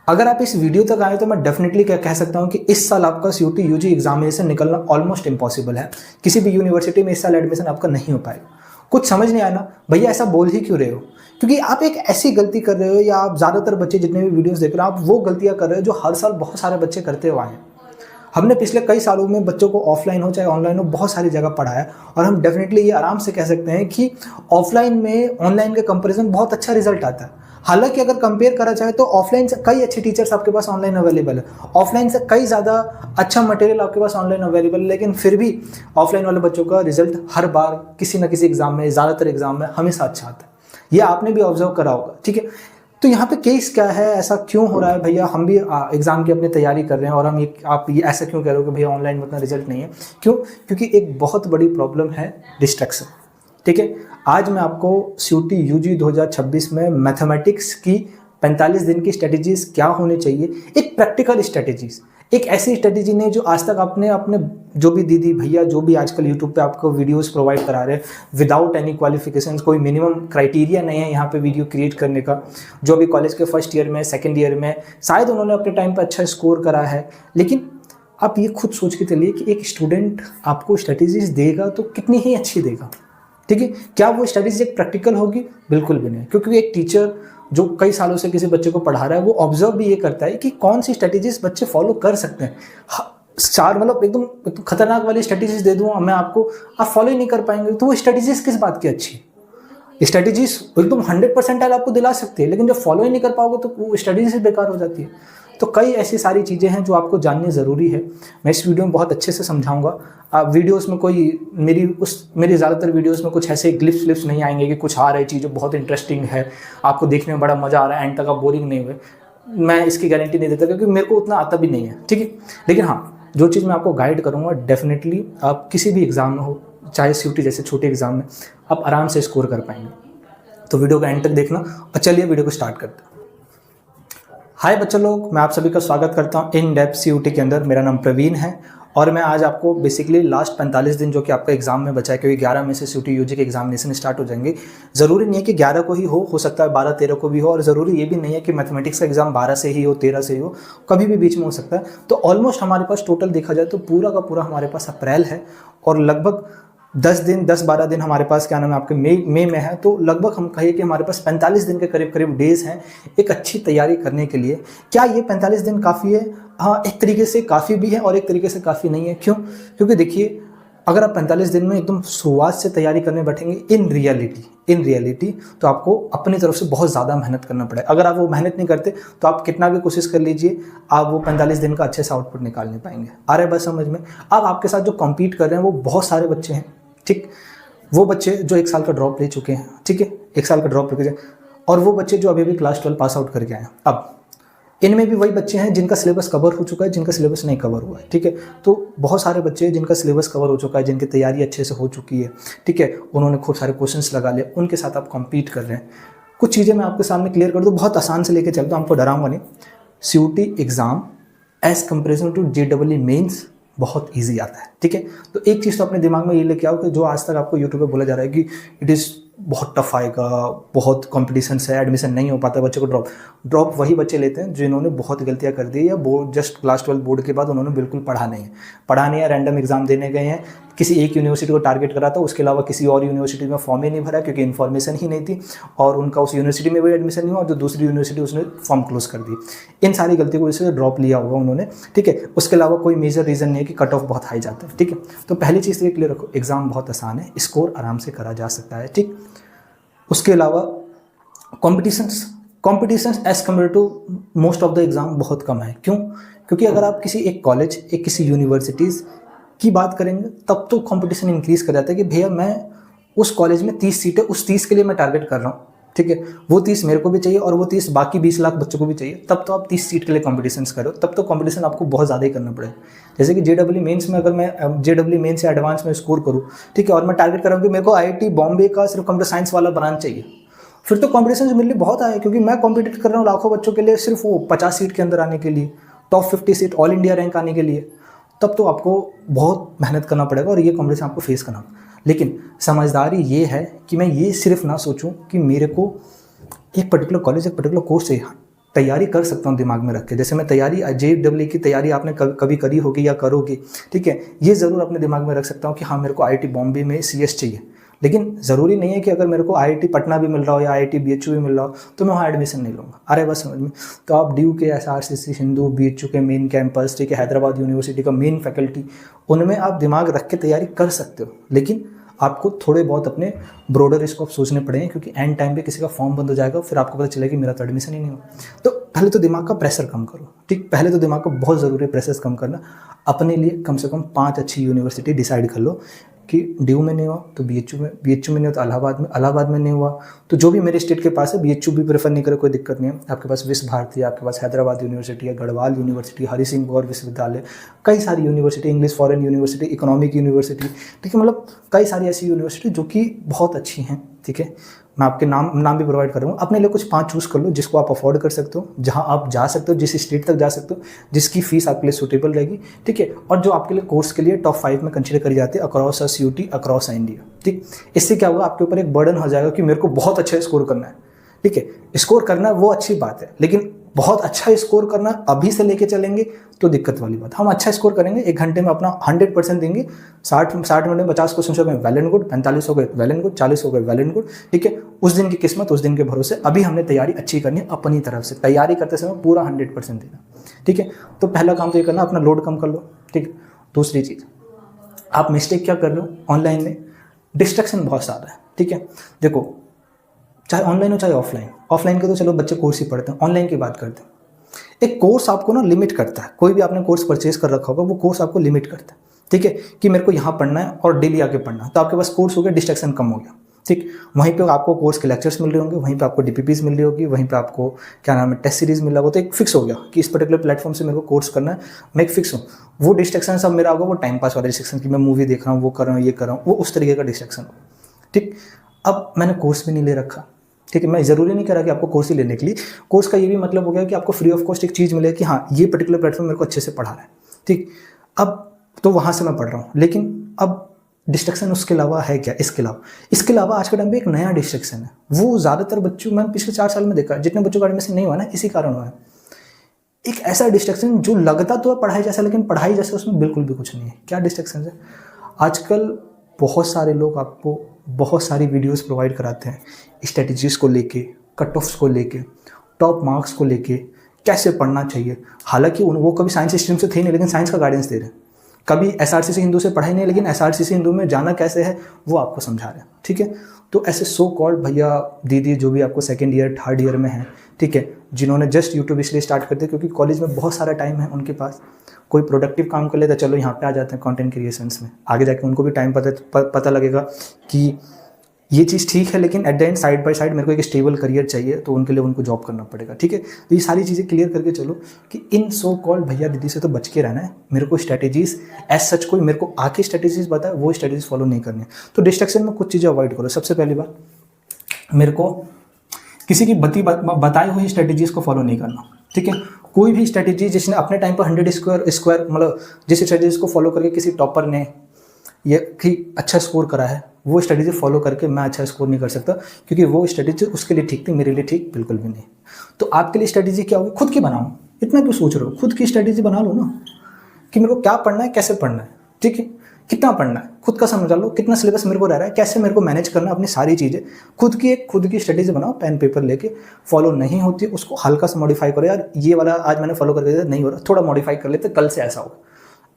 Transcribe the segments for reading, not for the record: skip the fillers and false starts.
अगर आप इस वीडियो तक आए तो मैं डेफिनेटली क्या कह सकता हूँ कि इस साल आपका सीयूटी यूजी एग्जामिनेशन निकलना ऑलमोस्ट इम्पॉसिबल है। किसी भी यूनिवर्सिटी में इस साल एडमिशन आपका नहीं हो पाएगा। कुछ समझ नहीं आया ना भैया, ऐसा बोल ही क्यों रहे हो? क्योंकि आप एक ऐसी गलती कर रहे हो, या आप ज़्यादातर बच्चे जितने भी वीडियोस देख रहे हो आप वो गलतियाँ कर रहे हो जो हर साल बहुत सारे बच्चे करते हुए आए हैं। हमने पिछले कई सालों में बच्चों को ऑफलाइन हो चाहे ऑनलाइन हो बहुत सारी जगह पढ़ाया, और हम डेफिनेटली ये आराम से कह सकते हैं कि ऑफलाइन में ऑनलाइन के कंपैरिजन बहुत अच्छा रिजल्ट आता है। हालांकि अगर कंपेयर करा जाए तो ऑफलाइन से कई अच्छे टीचर्स आपके पास ऑनलाइन अवेलेबल है, ऑफलाइन से कई ज़्यादा अच्छा मटेरियल आपके पास ऑनलाइन अवेलेबल है, लेकिन फिर भी ऑफलाइन वाले बच्चों का रिजल्ट हर बार किसी ना किसी एग्जाम में, ज़्यादातर एग्जाम में हमेशा अच्छा आता है। ये आपने भी ऑब्जर्व करा होगा, ठीक है। तो यहाँ पे केस क्या है, ऐसा क्यों हो रहा है भैया? हम भी एग्जाम की अपनी तैयारी कर रहे हैं और हम आप ये ऐसा क्यों कह रहे हो कि भैया ऑनलाइन में उतना रिजल्ट नहीं है? क्यों? क्योंकि एक बहुत बड़ी प्रॉब्लम है डिस्ट्रैक्शन, ठीक है। आज मैं आपको सीयूटी यूजी 2026 में मैथमेटिक्स की 45 दिन की स्ट्रेटेजीज क्या होनी चाहिए, एक प्रैक्टिकल स्ट्रेटेजीज, एक ऐसी स्ट्रेटेजी नहीं जो आज तक आपने अपने जो भी दीदी भैया जो भी आजकल यूट्यूब पे आपको वीडियोस प्रोवाइड करा रहे हैं विदाउट एनी क्वालिफिकेशंस, कोई मिनिमम क्राइटेरिया नहीं है यहाँ पे वीडियो क्रिएट करने का। जो भी कॉलेज के फर्स्ट ईयर में, सेकेंड ईयर में शायद उन्होंने अपने टाइम पर अच्छा स्कोर करा है, लेकिन आप ये खुद सोच के चलिए कि एक स्टूडेंट आपको स्ट्रेटेजीज देगा तो कितनी ही अच्छी देगा, ठीक है। क्या वो स्ट्रेटेजी एक प्रैक्टिकल होगी? बिल्कुल भी नहीं, क्योंकि एक टीचर जो कई सालों से किसी बच्चे को पढ़ा रहा है वो ऑब्जर्व भी ये करता है कि कौन सी स्ट्रेटेजीज बच्चे फॉलो कर सकते हैं। चार मतलब एकदम खतरनाक वाली स्ट्रेटेजीज दे दूँ मैं आपको, आप फॉलो ही नहीं कर पाएंगे, तो वो स्ट्रेटेजीज किस बात की अच्छी? स्ट्रेटेजीज एकदम 100% आपको दिला सकती है, लेकिन जब फॉलो ही नहीं कर पाओगे तो वो स्ट्रेटेजी बेकार हो जाती है। तो कई ऐसी सारी चीज़ें हैं जो आपको जाननी ज़रूरी है। मैं इस वीडियो में बहुत अच्छे से समझाऊंगा। आप वीडियोस में कोई मेरी ज़्यादातर वीडियोस में कुछ ऐसे ग्लिप्स नहीं आएंगे कि कुछ आ रही चीज़ जो बहुत इंटरेस्टिंग है, आपको देखने में बड़ा मज़ा आ रहा है, एंड तक आप बोरिंग नहीं हुए। मैं इसकी गारंटी नहीं देता क्योंकि मेरे को उतना आता भी नहीं है, ठीक है। लेकिन हाँ, जो चीज़ मैं आपको गाइड करूँगा डेफिनेटली आप किसी भी एग्ज़ाम में हो, चाहे सीयूटी जैसे छोटे एग्ज़ाम में, आप आराम से स्कोर कर पाएंगे। तो वीडियो को एंड तक देखना, और चलिए वीडियो को स्टार्ट करते हैं। हाय बच्चों लोग, मैं आप सभी का स्वागत करता हूं इन डेप्थ सीयूटी के अंदर। मेरा नाम प्रवीण है और मैं आज आपको बेसिकली लास्ट 45 दिन जो कि आपका एग्जाम में बचा है, क्योंकि 11 में से सीयूटी यूजी के एग्जामिनेशन स्टार्ट हो जाएंगे। ज़रूरी नहीं है कि 11 को ही हो सकता है 12-13 को भी हो, और ज़रूरी ये भी नहीं है कि मैथमेटिक्स का एग्जाम 12 से ही हो, 13 से ही हो, कभी भी बीच में हो सकता है। तो ऑलमोस्ट हमारे पास टोटल देखा जाए तो पूरा का पूरा हमारे पास अप्रैल है, और लगभग 10-12 दिन हमारे पास क्या नाम है आपके मई में है। तो लगभग हम कहिए कि हमारे पास 45 दिन के करीब डेज हैं एक अच्छी तैयारी करने के लिए। क्या ये 45 दिन काफ़ी है? हाँ, एक तरीके से काफ़ी भी है और एक तरीके से काफ़ी नहीं है। क्यों? क्योंकि देखिए, अगर आप 45 दिन में एकदम शुरुआत से तैयारी करने बैठेंगे इन रियलिटी तो आपको अपनी तरफ से बहुत ज़्यादा मेहनत करना पड़ेगा। अगर आप वो मेहनत नहीं करते तो आप कितना भी कोशिश कर लीजिए, आप वो 45 दिन का अच्छे से आउटपुट निकाल नहीं पाएंगे। आ रहा है बात समझ में? अब आपके साथ जो कॉम्पीट कर रहे हैं वो बहुत सारे बच्चे हैं, ठीक। वो बच्चे जो 1 साल का ड्रॉप ले चुके हैं, ठीक है, 1 साल का ड्रॉप लेके जाए, और वो बच्चे जो अभी क्लास 12 पास आउट करके आए हैं। अब इनमें भी वही बच्चे हैं जिनका सिलेबस कवर हो चुका है, जिनका सिलेबस नहीं कवर हुआ है, ठीक है। तो बहुत सारे बच्चे जिनका सिलेबस कवर हो चुका है, जिनकी तैयारी अच्छे से हो चुकी है, ठीक है, उन्होंने खूब सारे क्वेश्चंस लगा लिए, उनके साथ आप कॉम्पीट कर रहे हैं। कुछ चीज़ें मैं आपके सामने क्लियर कर दूँ, बहुत आसान से लेके चलता हूँ, आपको डराऊंगा नहीं। CUET exam as comparison to JEE mains बहुत इजी आता है, ठीक है। तो एक चीज़ तो अपने दिमाग में ये लेके आओ कि जो आज तक आपको यूट्यूब पे बोला जा रहा है कि इट इज़ बहुत टफ आएगा, बहुत कॉम्पिटिशन है, एडमिशन नहीं हो पाता, बच्चे को ड्रॉप वही बच्चे लेते हैं जिन्होंने बहुत गलतियां कर दी, या बोर्ड जस्ट क्लास 12 बोर्ड के बाद उन्होंने बिल्कुल पढ़ा नहीं है, रैंडम एग्जाम देने गए हैं, किसी एक यूनिवर्सिटी को टारगेट करा था, उसके अलावा किसी और यूनिवर्सिटी में फॉर्म ही नहीं भरा क्योंकि इन्फॉर्मेशन ही नहीं थी, और उनका उस यूनिवर्सिटी में भी एडमिशन नहीं हुआ, और जो दूसरी यूनिवर्सिटी उसने फॉर्म क्लोज कर दी। इन सारी गलतियों की वजह से ड्रॉप लिया होगा उन्होंने, ठीक है। उसके अलावा कोई मेजर रीज़न नहीं है कि कट ऑफ बहुत हाई जाता है, ठीक है। तो पहली चीज़ तो ये क्लियर रखो, एग्जाम बहुत आसान है, स्कोर आराम से करा जा सकता है, ठीक। उसके अलावा competitions as compare to most of the exam बहुत कम है। क्यों? क्योंकि अगर आप किसी एक कॉलेज, किसी यूनिवर्सिटीज़ की बात करेंगे तब तो कंपटीशन इंक्रीज कर जाता है कि भैया मैं उस कॉलेज में 30 सीटें, उस 30 के लिए मैं टारगेट कर रहा हूँ, ठीक है। वो 30 मेरे को भी चाहिए और वो 30 बाकी 20 लाख बच्चों को भी चाहिए, तब तो आप 30 सीट के लिए कॉम्पिटिशन्स करो, तब तो कॉम्पिटिशन आपको बहुत ज़्यादा ही करना पड़ेगा। जैसे कि जेईई मेंस में, अगर मैं जेईई मेंस से एडवांस में स्कोर करूँ, ठीक है, और मैं टारगेट कर रहा हूँ कि मेरे को IIT बॉम्बे का सिर्फ कंप्यूटर साइंस वाला ब्रांच चाहिए, फिर तो कॉम्पिटिशन मेरे लिए बहुत आया, क्योंकि मैं कॉम्पिटिट कर रहा हूँ लाखों बच्चों के लिए सिर्फ वो 50 सीट के अंदर आने के लिए, top 50 seat all India rank आने के लिए। तब तो आपको बहुत मेहनत करना पड़ेगा और ये कॉम्पिटिशन आपको फेस करना। लेकिन समझदारी ये है कि मैं ये सिर्फ ना सोचूं कि मेरे को एक पर्टिकुलर कॉलेज, एक पर्टिकुलर कोर्स चाहिए। तैयारी कर सकता हूँ दिमाग में रख के। जैसे मैं तैयारी JEE की तैयारी आपने कभी करी होगी या करोगी, ठीक है, ये ज़रूर अपने दिमाग में रख सकता हूँ कि हाँ मेरे को IIT बॉम्बे में CS चाहिए। लेकिन ज़रूरी नहीं है कि अगर मेरे को IIT पटना भी मिल रहा हो या IIT BHU भी मिल रहा हो तो मैं वहाँ एडमिशन नहीं लूँगा। अरे बस समझ में। तो आप ड्यू के, SRCC, हिंदू, BHU के मेन कैंपस, ठीक है, हैदराबाद यूनिवर्सिटी का मेन फैकल्टी, उनमें आप दिमाग रख के तैयारी कर सकते हो। लेकिन आपको थोड़े बहुत अपने ब्रॉडर स्कोप सोचने पड़ेंगे, क्योंकि एंड टाइम पे किसी का फॉर्म बंद हो जाएगा, फिर आपको पता चलेगा कि मेरा तो एडमिशन ही नहीं हुआ। तो पहले तो दिमाग का प्रेशर कम करो, ठीक। पहले तो दिमाग का बहुत ज़रूरी है प्रेशर कम करना। अपने लिए कम से कम 5 अच्छी यूनिवर्सिटी डिसाइड कर लो कि ड्यू में नहीं हुआ तो BHU में, BHU में नहीं हुआ तो इलाहाबाद में नहीं हुआ तो जो भी मेरे स्टेट के पास है, BHU भी प्रेफर नहीं करे, कोई दिक्कत नहीं है। आपके पास विश्व भारती है, आपके पास हैदराबाद यूनिवर्सिटी है, गढ़वाल यूनिवर्सिटी, हरि सिंह गौर विश्वविद्यालय, कई सारी university, English foreign university, economic university, ठीक है, मतलब कई सारी ऐसी यूनिवर्सिटी जो कि बहुत अच्छी हैं, ठीक है। मैं आपके नाम भी प्रोवाइड कर रहा हूँ। अपने लिए कुछ 5 चूज़ कर लो जिसको आप अफोर्ड कर सकते हो, जहाँ आप जा सकते हो, जिस स्टेट तक जा सकते हो, जिसकी फीस आपके लिए सूटेबल रहेगी, ठीक है, और जो आपके लिए कोर्स के लिए टॉप 5 में कंसीडर करी जाती है अक्रॉस CUT, अक्रॉस इंडिया, ठीक। इससे क्या होगा, आपके ऊपर एक बर्डन हो जाएगा कि मेरे को बहुत अच्छा स्कोर करना है, ठीक है। स्कोर करना वो अच्छी बात है, लेकिन बहुत अच्छा स्कोर करना अभी से लेके चलेंगे तो दिक्कत वाली बात। हम अच्छा स्कोर करेंगे, 1 घंटे में अपना 100% देंगे, 60 मिनट में 50 क्वेश्चन हो गए वेल एंड गुड, 45 हो गए वेल एंड गुड, 40 हो गए वेल एंड गुड, ठीक है। उस दिन की किस्मत, उस दिन के भरोसे। अभी हमने तैयारी अच्छी करनी है अपनी तरफ से, तैयारी करते समय पूरा 100% देना, ठीक है। तो पहला काम तो ये करना, अपना लोड कम कर लो, ठीक। दूसरी चीज़, आप मिस्टेक क्या कर रहे हो ऑनलाइन में, डिस्ट्रैक्शन बहुत सारा है, ठीक है। देखो, चाहे ऑनलाइन हो चाहे ऑफलाइन, ऑफलाइन के तो चलो बच्चे कोर्स ही पढ़ते हैं, ऑनलाइन की बात करते हैं। एक कोर्स आपको ना लिमिट करता है, कोई भी आपने कोर्स परचेज कर रखा होगा, वो कोर्स आपको लिमिट करता है, ठीक है, कि मेरे को यहाँ पढ़ना है और डेली आके पढ़ना है। तो आपके पास कोर्स हो गया, डिस्ट्रैक्शन कम हो गया, ठीक। वहीं पे आपको कोर्स के लेक्चर्स मिल रहे होंगे, वहीं पे आपको DPPs मिल रही होगी, वहीं पे आपको क्या नाम है टेस्ट सीरीज मिल रहा होगा। तो एक फिक्स हो गया कि इस पर्टिकुलर प्लेटफॉर्म से मेरे को कोर्स करना है, मैं एक फिक्स हूँ। वो डिस्ट्रैक्शन सब मेरा होगा वो टाइम पास वाला डिस्ट्रैक्शन, कि मैं मूवी देख रहा हूँ, वो कर रहा हूँ, ये कर रहा हूँ, वो उस तरीके का डिस्ट्रैक्शन होगा, ठीक। अब मैंने कोर्स भी नहीं ले रखा, ठीक है, मैं ज़रूरी नहीं कह रहा कि आपको कोर्स ही लेने के लिए। कोर्स का ये भी मतलब हो गया कि आपको फ्री ऑफ कॉस्ट एक चीज़ मिले कि हाँ ये पर्टिकुलर प्लेटफॉर्म मेरे को अच्छे से पढ़ा रहा है, ठीक। अब तो वहाँ से मैं पढ़ रहा हूँ, लेकिन अब डिस्ट्रैक्शन उसके अलावा है क्या, इसके अलावा आज के टाइम पे एक नया डिस्ट्रैक्शन है। वो ज़्यादातर बच्चों, मैंने पिछले 4 साल में देखा, जितने बच्चों का एडमिशन नहीं हुआ ना, इसी कारण हुआ है। एक ऐसा डिस्ट्रैक्शन जो लगता तो है पढ़ाई जैसा, लेकिन पढ़ाई जैसा उसमें बिल्कुल भी कुछ नहीं है। क्या डिस्ट्रैक्शन है, आजकल बहुत सारे लोग आपको बहुत सारी वीडियोस प्रोवाइड कराते हैं स्ट्रेटजीज़ को लेके, कट ऑफ्स को लेके, टॉप मार्क्स को लेके, कैसे पढ़ना चाहिए। हालांकि वो कभी साइंस स्ट्रीम से थे नहीं, लेकिन साइंस का गाइडेंस दे रहे हैं। कभी SRCC हिंदू से पढ़ाई नहीं, लेकिन SRCC हिंदू में जाना कैसे है वो आपको समझा रहे हैं, ठीक है। तो ऐसे सो कॉल्ड भैया दीदी जो भी आपको 2nd ईयर 3rd ईयर में हैं, ठीक है, जिन्होंने जस्ट यूट्यूब इसलिए स्टार्ट कर दिया क्योंकि कॉलेज में बहुत सारा टाइम है उनके पास, कोई प्रोडक्टिव काम कर लेता, चलो यहाँ पे आ जाते हैं कंटेंट क्रिएशंस में। आगे जाके उनको भी टाइम पता लगेगा कि ये चीज़ ठीक है, लेकिन at the end side by side मेरे को एक स्टेबल करियर चाहिए, तो उनके लिए उनको जॉब करना पड़ेगा, ठीक है। तो ये सारी चीज़ें क्लियर करके चलो कि इन सो कॉल्ड भैया दीदी से तो बच के रहना है। मेरे को स्ट्रैटेजीज एज सच कोई मेरे को आके स्ट्रैटेजीज बताए वो स्ट्रैटेजीज फॉलो नहीं करनी है। तो डिस्ट्रैक्शन में कुछ चीज़ें अवॉइड करो। सबसे पहली बात, मेरे को किसी की बताई हुई स्ट्रैटेजीज को फॉलो नहीं करना, ठीक है। कोई भी स्ट्रैटेजी जिसने अपने टाइम पर 100 स्क्वायर मतलब जिस स्ट्रैटेजीज को फॉलो करके किसी टॉपर ने ये कि अच्छा स्कोर करा है, वो स्ट्रैटेजी फॉलो करके मैं अच्छा स्कोर नहीं कर सकता, क्योंकि वो स्ट्रैटेजी उसके लिए ठीक थी, मेरे लिए ठीक बिल्कुल भी नहीं। तो आपके लिए स्ट्रैटेजी क्या होगी, खुद की बनाओ। इतना क्यों सोच रहे हो, खुद की स्ट्रैटेजी बना लो ना, कि मेरे को क्या पढ़ना है, कैसे पढ़ना है, ठीक है, कितना पढ़ना है, खुद का समझ लो, कितना सिलेबस मेरे को रह रहा है, कैसे मेरे को मैनेज करना है अपनी सारी चीज़ें। खुद की स्ट्रैटेजी बनाओ, पेन पेपर लेके। फॉलो नहीं होती उसको हल्का सा मॉडिफाई करो, यार ये वाला आज मैंने फॉलो करके नहीं हो रहा, थोड़ा मॉडिफाई कर लेते, कल से ऐसा होगा।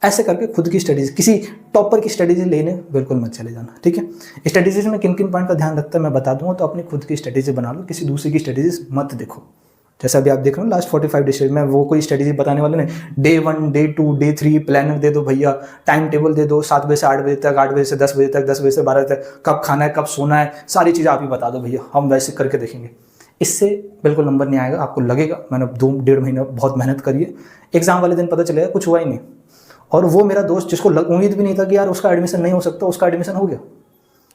ऐसे करके खुद की स्ट्रेटेजी, किसी टॉपर की स्ट्रेटेजी लेने बिल्कुल मत चले जाना, ठीक है। स्ट्रेटेजीज में किन किन पॉइंट का ध्यान रखता है मैं बता दूंगा, तो अपनी खुद की स्ट्रेटेजी बना लो, किसी दूसरी की स्ट्रेटेजीज मत देखो। जैसा अभी आप देख रहे हो लास्ट 45 डेज में वो कोई स्ट्रेटेजी बताने वाले नहीं, डे 1 डे 2 डे 3 प्लानर दे दो भैया, टाइम टेबल दे दो, 7 बजे से 8 बजे तक, 8 बजे से 10 बजे तक, 10 बजे से 12 बजे तक, कब खाना है, कब सोना है, सारी चीज़ें आप ही बता दो भैया, हम वैसे करके देखेंगे। इससे बिल्कुल नंबर नहीं आएगा, आपको लगेगा मैंने 2-1.5 महीना बहुत मेहनत करी है, एग्जाम वाले दिन पता चलेगा कुछ हुआ ही नहीं। और वो मेरा दोस्त जिसको उम्मीद भी नहीं था कि यार उसका एडमिशन नहीं हो सकता, उसका एडमिशन हो गया।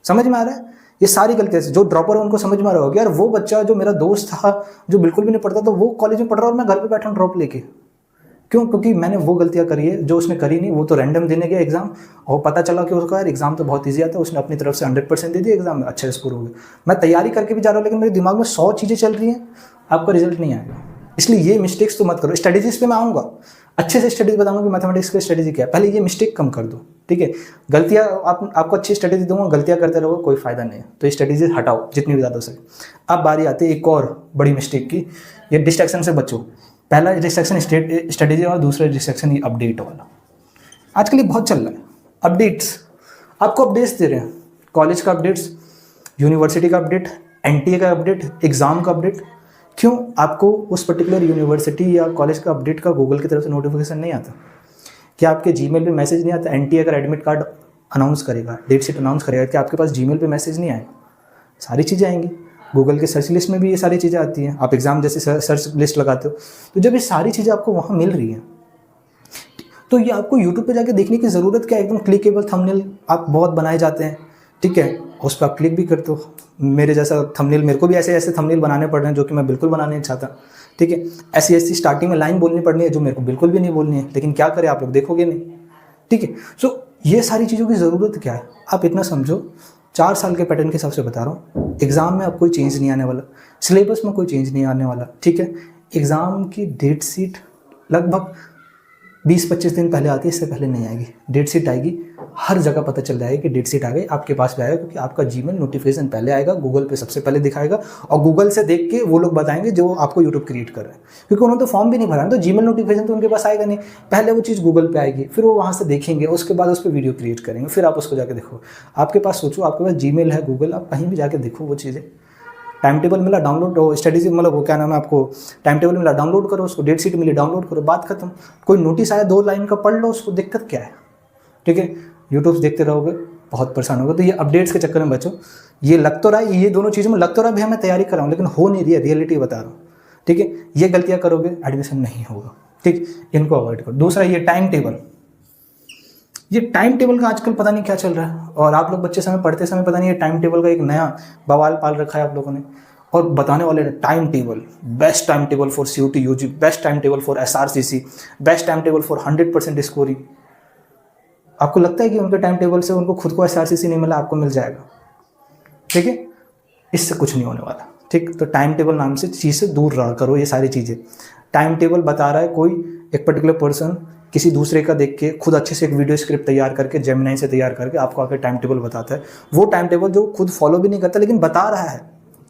समझ में आ रहा है, ये सारी गलतियाँ जो ड्रॉपर है उनको समझ में आ रहा होगा, यार वो बच्चा जो मेरा दोस्त था जो बिल्कुल भी नहीं पढ़ता, तो वो कॉलेज में पढ़ रहा और मैं घर पे बैठा हूँ ड्रॉप लेके। क्यों? क्योंकि मैंने वो गलतियाँ करी है जो उसने करी नहीं। वो तो रैंडम देने गया एग्जाम और पता चला कि उसका यार एग्जाम तो बहुत ईजी आता है, उसने अपनी तरफ से 100% दे दिया, एग्जाम में अच्छा स्कोर हो गया। मैं तैयारी करके भी जा रहा हूँ, लेकिन मेरे दिमाग में 100 चीज़ें चल रही हैं, आपका रिजल्ट नहीं आएगा। इसलिए ये मिस्टेक्स तो मत करो। स्ट्रेटेजीज पे मैं आऊँगा, अच्छे से स्ट्रेटेजी बताऊंगा कि मैथमेटिक्स की स्ट्रेटेजी क्या है। पहले ये मिस्टेक कम कर दो, ठीक है। गलतियाँ आपको अच्छी स्ट्रेटेजी दूंगा, गलतियाँ करते रहो कोई फायदा नहीं है। तो ये स्ट्रेटेजी हटाओ जितनी भी ज़्यादा हो सके। अब बारी आती है एक और बड़ी मिस्टेक की, ये डिस्ट्रैक्शन से बचो। पहला डिस्ट्रैक्शन स्ट्रेटेजी और दूसरा डिस्ट्रैक्शन ये अपडेट वाला। आजकल ये बहुत चल रहा है, अपडेट्स। आपको अपडेट्स दे रहे हैं, कॉलेज का अपडेट्स, यूनिवर्सिटी का अपडेट, एनटीए का अपडेट, एग्ज़ाम का अपडेट। क्यों आपको उस पर्टिकुलर यूनिवर्सिटी या कॉलेज का अपडेट का गूगल की तरफ से नोटिफिकेशन नहीं आता? क्या आपके जीमेल पे मैसेज नहीं आता? एनटीए का एडमिट कार्ड अनाउंस करेगा, डेट शीट अनाउंस करेगा, क्या आपके पास जीमेल पे मैसेज नहीं आएगा? सारी चीज़ें आएंगी। गूगल के सर्च लिस्ट में भी ये सारी चीज़ें आती हैं। आप एग्ज़ाम जैसे सर्च लिस्ट लगाते हो, तो जब ये सारी चीज़ें आपको वहाँ मिल रही हैं, तो ये आपको यूट्यूब पे जाके देखने की ज़रूरत क्या है? एकदम क्लिकेबल थंबनेल आप बहुत बनाए जाते हैं, ठीक है, उस पर आप क्लिक भी करते हो। मेरे जैसा थंबनेल, मेरे को भी ऐसे ऐसे थंबनेल बनाने पड़ रहे हैं जो कि मैं बिल्कुल बनाने नहीं चाहता, ठीक है। ऐसी ऐसी स्टार्टिंग में लाइन बोलनी पड़नी है जो मेरे को बिल्कुल भी नहीं बोलनी है, लेकिन क्या करें, आप लोग देखोगे नहीं, ठीक है। सो ये सारी चीज़ों की ज़रूरत क्या है? आप इतना समझो, 4 साल के पैटर्न के हिसाब से बता रहा हूँ। एग्ज़ाम में अब कोई चेंज नहीं आने वाला, सिलेबस में कोई चेंज नहीं आने वाला, ठीक है। एग्ज़ाम की डेट शीट लगभग 20-25 दिन पहले आती है, इससे पहले नहीं आएगी। डेट शीट आएगी, हर जगह पता चल जाएगा कि डेट शीट आ गई, आपके पास भी आएगा, क्योंकि आपका जीमेल नोटिफिकेशन पहले आएगा, गूगल पे सबसे पहले दिखाएगा, और गूगल से देख के वो लोग बताएंगे जो आपको यूट्यूब क्रिएट कर रहे हैं, क्योंकि उन्होंने तो फॉर्म भी नहीं भरा, तो जीमेल नोटिफिकेशन तो उनके पास आएगा नहीं। पहले वो चीज़ गूगल पे आएगी, फिर वो वहाँ से देखेंगे, उसके बाद उस पर वीडियो क्रिएट करेंगे, फिर आप उसको जाकर देखो। आपके पास सोचो, आपके पास जीमेल है, गूगल, आप कहीं भी जाकर देखो वो चीज़ें। टाइम टेबल मिला डाउनलोड, स्ट्रेटेजी मतलब वो क्या नाम है, आपको टाइम टेबल मिला डाउनलोड करो उसको, डेट शीट मिली डाउनलोड करो, बात खत्म। कोई नोटिस आया 2 लाइन का पढ़ लो उसको, दिक्कत क्या है, ठीक है। यूट्यूब देखते रहोगे बहुत परेशान होगा। तो ये अपडेट्स के चक्कर में बचो। ये लग तो रहा है, ये दोनों चीज़ों में लग तो रहा है भैया मैं तैयारी कर रहा हूँ, लेकिन हो नहीं रही है, रियलिटी बता रहा हूँ, ठीक है। ये गलतियाँ करोगे एडमिशन नहीं होगा, ठीक, इनको अवॉइड करो। दूसरा ये टाइम टेबल, ये टाइम टेबल का आजकल पता नहीं क्या चल रहा है, और आप लोग बच्चे समय पढ़ते समय पता नहीं ये टाइम टेबल का एक नया बवाल पाल रखा है आप लोगों ने। और बताने वाले time table, best time table for CUT UG, best time table for SRCC, best time table for 100% scoring. आपको लगता है कि उनके टाइम टेबल से उनको खुद को SRCC नहीं मिला, आपको मिल जाएगा, ठीक है। इससे कुछ नहीं होने वाला, ठीक। तो टाइम टेबल नाम से चीज़ से दूर रहा करो। ये सारी चीज़ें टाइम टेबल बता रहा है कोई एक पर्टिकुलर पर्सन, किसी दूसरे का देख के खुद अच्छे से एक वीडियो स्क्रिप्ट तैयार करके जेमिनी से तैयार करके आपको आकर टाइम टेबल बताता है। वो टाइम टेबल जो खुद फॉलो भी नहीं करता लेकिन बता रहा है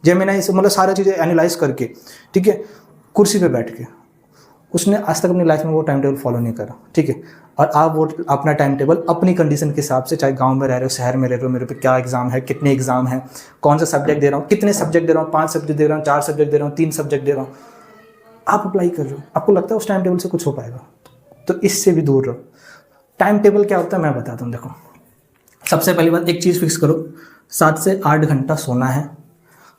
जेमिनी से, मतलब सारी चीज़ें एनालाइज करके, ठीक है, कुर्सी पे बैठ के। उसने आज तक अपनी लाइफ में वो टाइम टेबल फॉलो नहीं करा, ठीक है। और आप वो अपना टाइम टेबल अपनी कंडीशन के हिसाब से, चाहे गांव में रह रहे हो, शहर में रह रहे हो, मेरे पे क्या एग्जाम है, कितने एग्जाम है, कौन सा सब्जेक्ट दे रहा हूँ, कितने सब्जेक्ट दे रहा हूँ, 5 सब्जेक्ट दे रहा हूँ, 4 सब्जेक्ट दे रहा हूँ, 3 सब्जेक्ट दे रहा हूँ, आप अप्लाई कर रहे हो। आपको लगता है उस टाइम टेबल से कुछ हो पाएगा, तो इससे भी दूर रहो। टाइम टेबल क्या होता है मैं बताता हूँ। देखो, सबसे पहली बात, एक चीज़ फिक्स करो, 7 से 8 घंटा सोना है।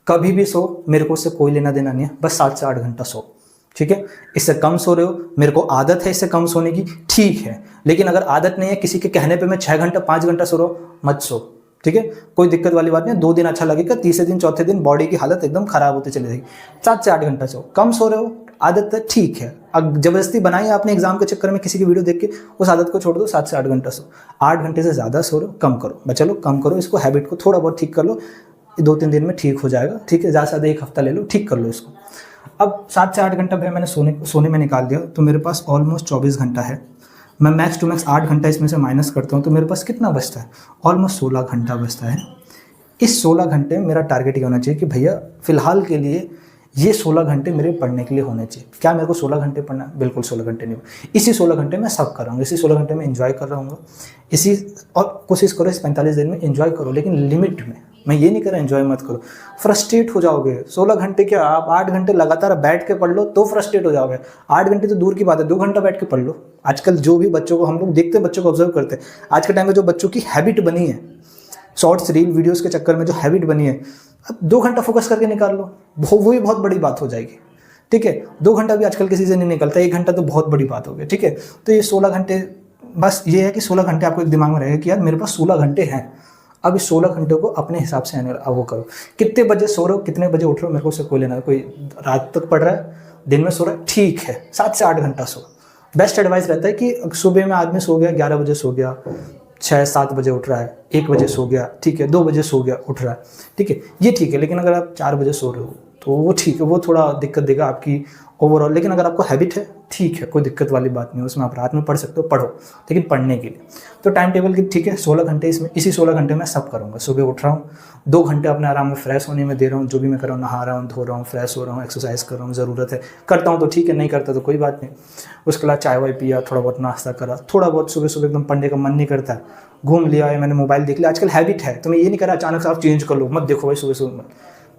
कभी भी सो, मेरे को उससे कोई लेना देना नहीं है, बस 7 से 8 घंटा सो, ठीक है। इससे कम सो रहे हो, मेरे को आदत है इससे कम सोने की, ठीक है, लेकिन अगर आदत नहीं है, किसी के कहने पे मैं 6 घंटा 5 घंटा सो रहा हूँ, मत सो, ठीक है। कोई दिक्कत वाली बात नहीं है। 2 दिन अच्छा लगेगा, तीसरे दिन चौथे दिन बॉडी की हालत एकदम खराब होती चली जाएगी। 7 से 8 घंटा सो, कम सो रहे हो, आदत है, ठीक है। अब जबरदस्ती बनाई आपने एग्जाम के चक्कर में किसी की वीडियो देख के, उस आदत को छोड़ दो, 7 से 8 घंटा सो। 8 घंटे से ज़्यादा सो रहे हो, कम करो, चलो कम करो इसको, हैबिट को थोड़ा बहुत ठीक कर लो, 2-3 दिन में ठीक हो जाएगा, ठीक है। ज़्यादा से ज़्यादा 1 हफ्ता ले लो, ठीक कर लो इसको। अब 7 से 8 घंटा भाई मैंने सोने में निकाल दिया, तो मेरे पास ऑलमोस्ट 24 घंटा है। मैं मैक्स टू मैक्स 8 घंटा इसमें से माइनस करता हूँ, तो मेरे पास कितना बचता है? ऑलमोस्ट 16 घंटा बचता है। इस 16 घंटे में मेरा टारगेट ये होना चाहिए कि भैया फ़िलहाल के लिए ये 16 घंटे मेरे पढ़ने के लिए होने चाहिए। क्या मेरे को 16 घंटे पढ़ना है? बिल्कुल 16 घंटे नहीं। इसी 16 घंटे में सब कर रहा हूँ, इसी 16 घंटे में एंजॉय कर रहा हूँ, इसी, और कोशिश करो इस 45 दिन में एंजॉय करो, लेकिन लिमिट में। मैं ये नहीं कर रहा एंजॉय मत करो, फ्रस्ट्रेट हो जाओगे। 16 घंटे क्या, आप 8 घंटे लगातार बैठ के पढ़ लो तो फ्रस्ट्रेट हो जाओगे। 8 घंटे तो दूर की बात है, 2 घंटा बैठ के पढ़ लो। आजकल जो भी बच्चों को हम लोग देखते हैं, बच्चों को ऑब्जर्व करते हैं, आज के टाइम में जो बच्चों की हैबिट बनी है, शॉर्ट्स रील वीडियोस के चक्कर में जो हैबिट बनी है, अब 2 घंटा फोकस करके निकाल लो, वो भी बहुत बड़ी बात हो जाएगी, ठीक है। 2 घंटा भी आजकल किसी से नहीं निकलता, 1 घंटा तो बहुत बड़ी बात हो गई, ठीक है। तो ये 16 घंटे, बस ये है कि 16 घंटे आपको एक दिमाग में रहेगा कि यार मेरे पास 16 घंटे हैं। अब इस 16 घंटे को अपने हिसाब से वो करो। कितने बजे सो रहे हो, कितने बजे उठ रहे हो, मेरे को उससे कोई लेना। कोई रात तक पढ़ रहा है, दिन में सो रहा है, ठीक है, 7 से 8 घंटा सो। बेस्ट एडवाइस रहता है कि सुबह में आदमी सो गया, 11 बजे सो गया, 6-7 बजे उठ रहा है, 1 बजे सो गया, ठीक है, 2 बजे सो गया, उठ रहा है, ठीक है, ये ठीक है। लेकिन अगर आप 4 बजे सो रहे हो तो वो ठीक है, वो थोड़ा दिक्कत देगा आपकी ओवरऑल। लेकिन अगर आपको हैबिट है ठीक है, कोई दिक्कत वाली बात नहीं है, उसमें आप रात में पढ़ सकते हो, पढ़ो, लेकिन पढ़ने के लिए। तो टाइम टेबल की ठीक है 16 घंटे, इसमें इसी 16 घंटे में सब करूँगा। सुबह उठ रहा हूँ, 2 घंटे अपने आराम में फ्रेश होने में दे रहा हूँ, जो भी मैं कर रहा हूँ, नहा रहा हूँ, धो रहा हूँ, फ्रेश हो रहा हूँ, एक्सरसाइज कर रहा हूँ, ज़रूरत है करता हूँ तो ठीक है, नहीं करता तो कोई बात नहीं। उसके बाद चाय वाय पिया, थोड़ा बहुत नाश्ता करा, थोड़ा बहुत सुबह सुबह एकदम पढ़ने का मन नहीं करता है, घूम लिया या मैंने मोबाइल देख लिया। आजकल हैबिट है, तो मैं ये नहीं कर रहा अचानक से आप चेंज कर लो, मत देखो भाई सुबह सुबह मत,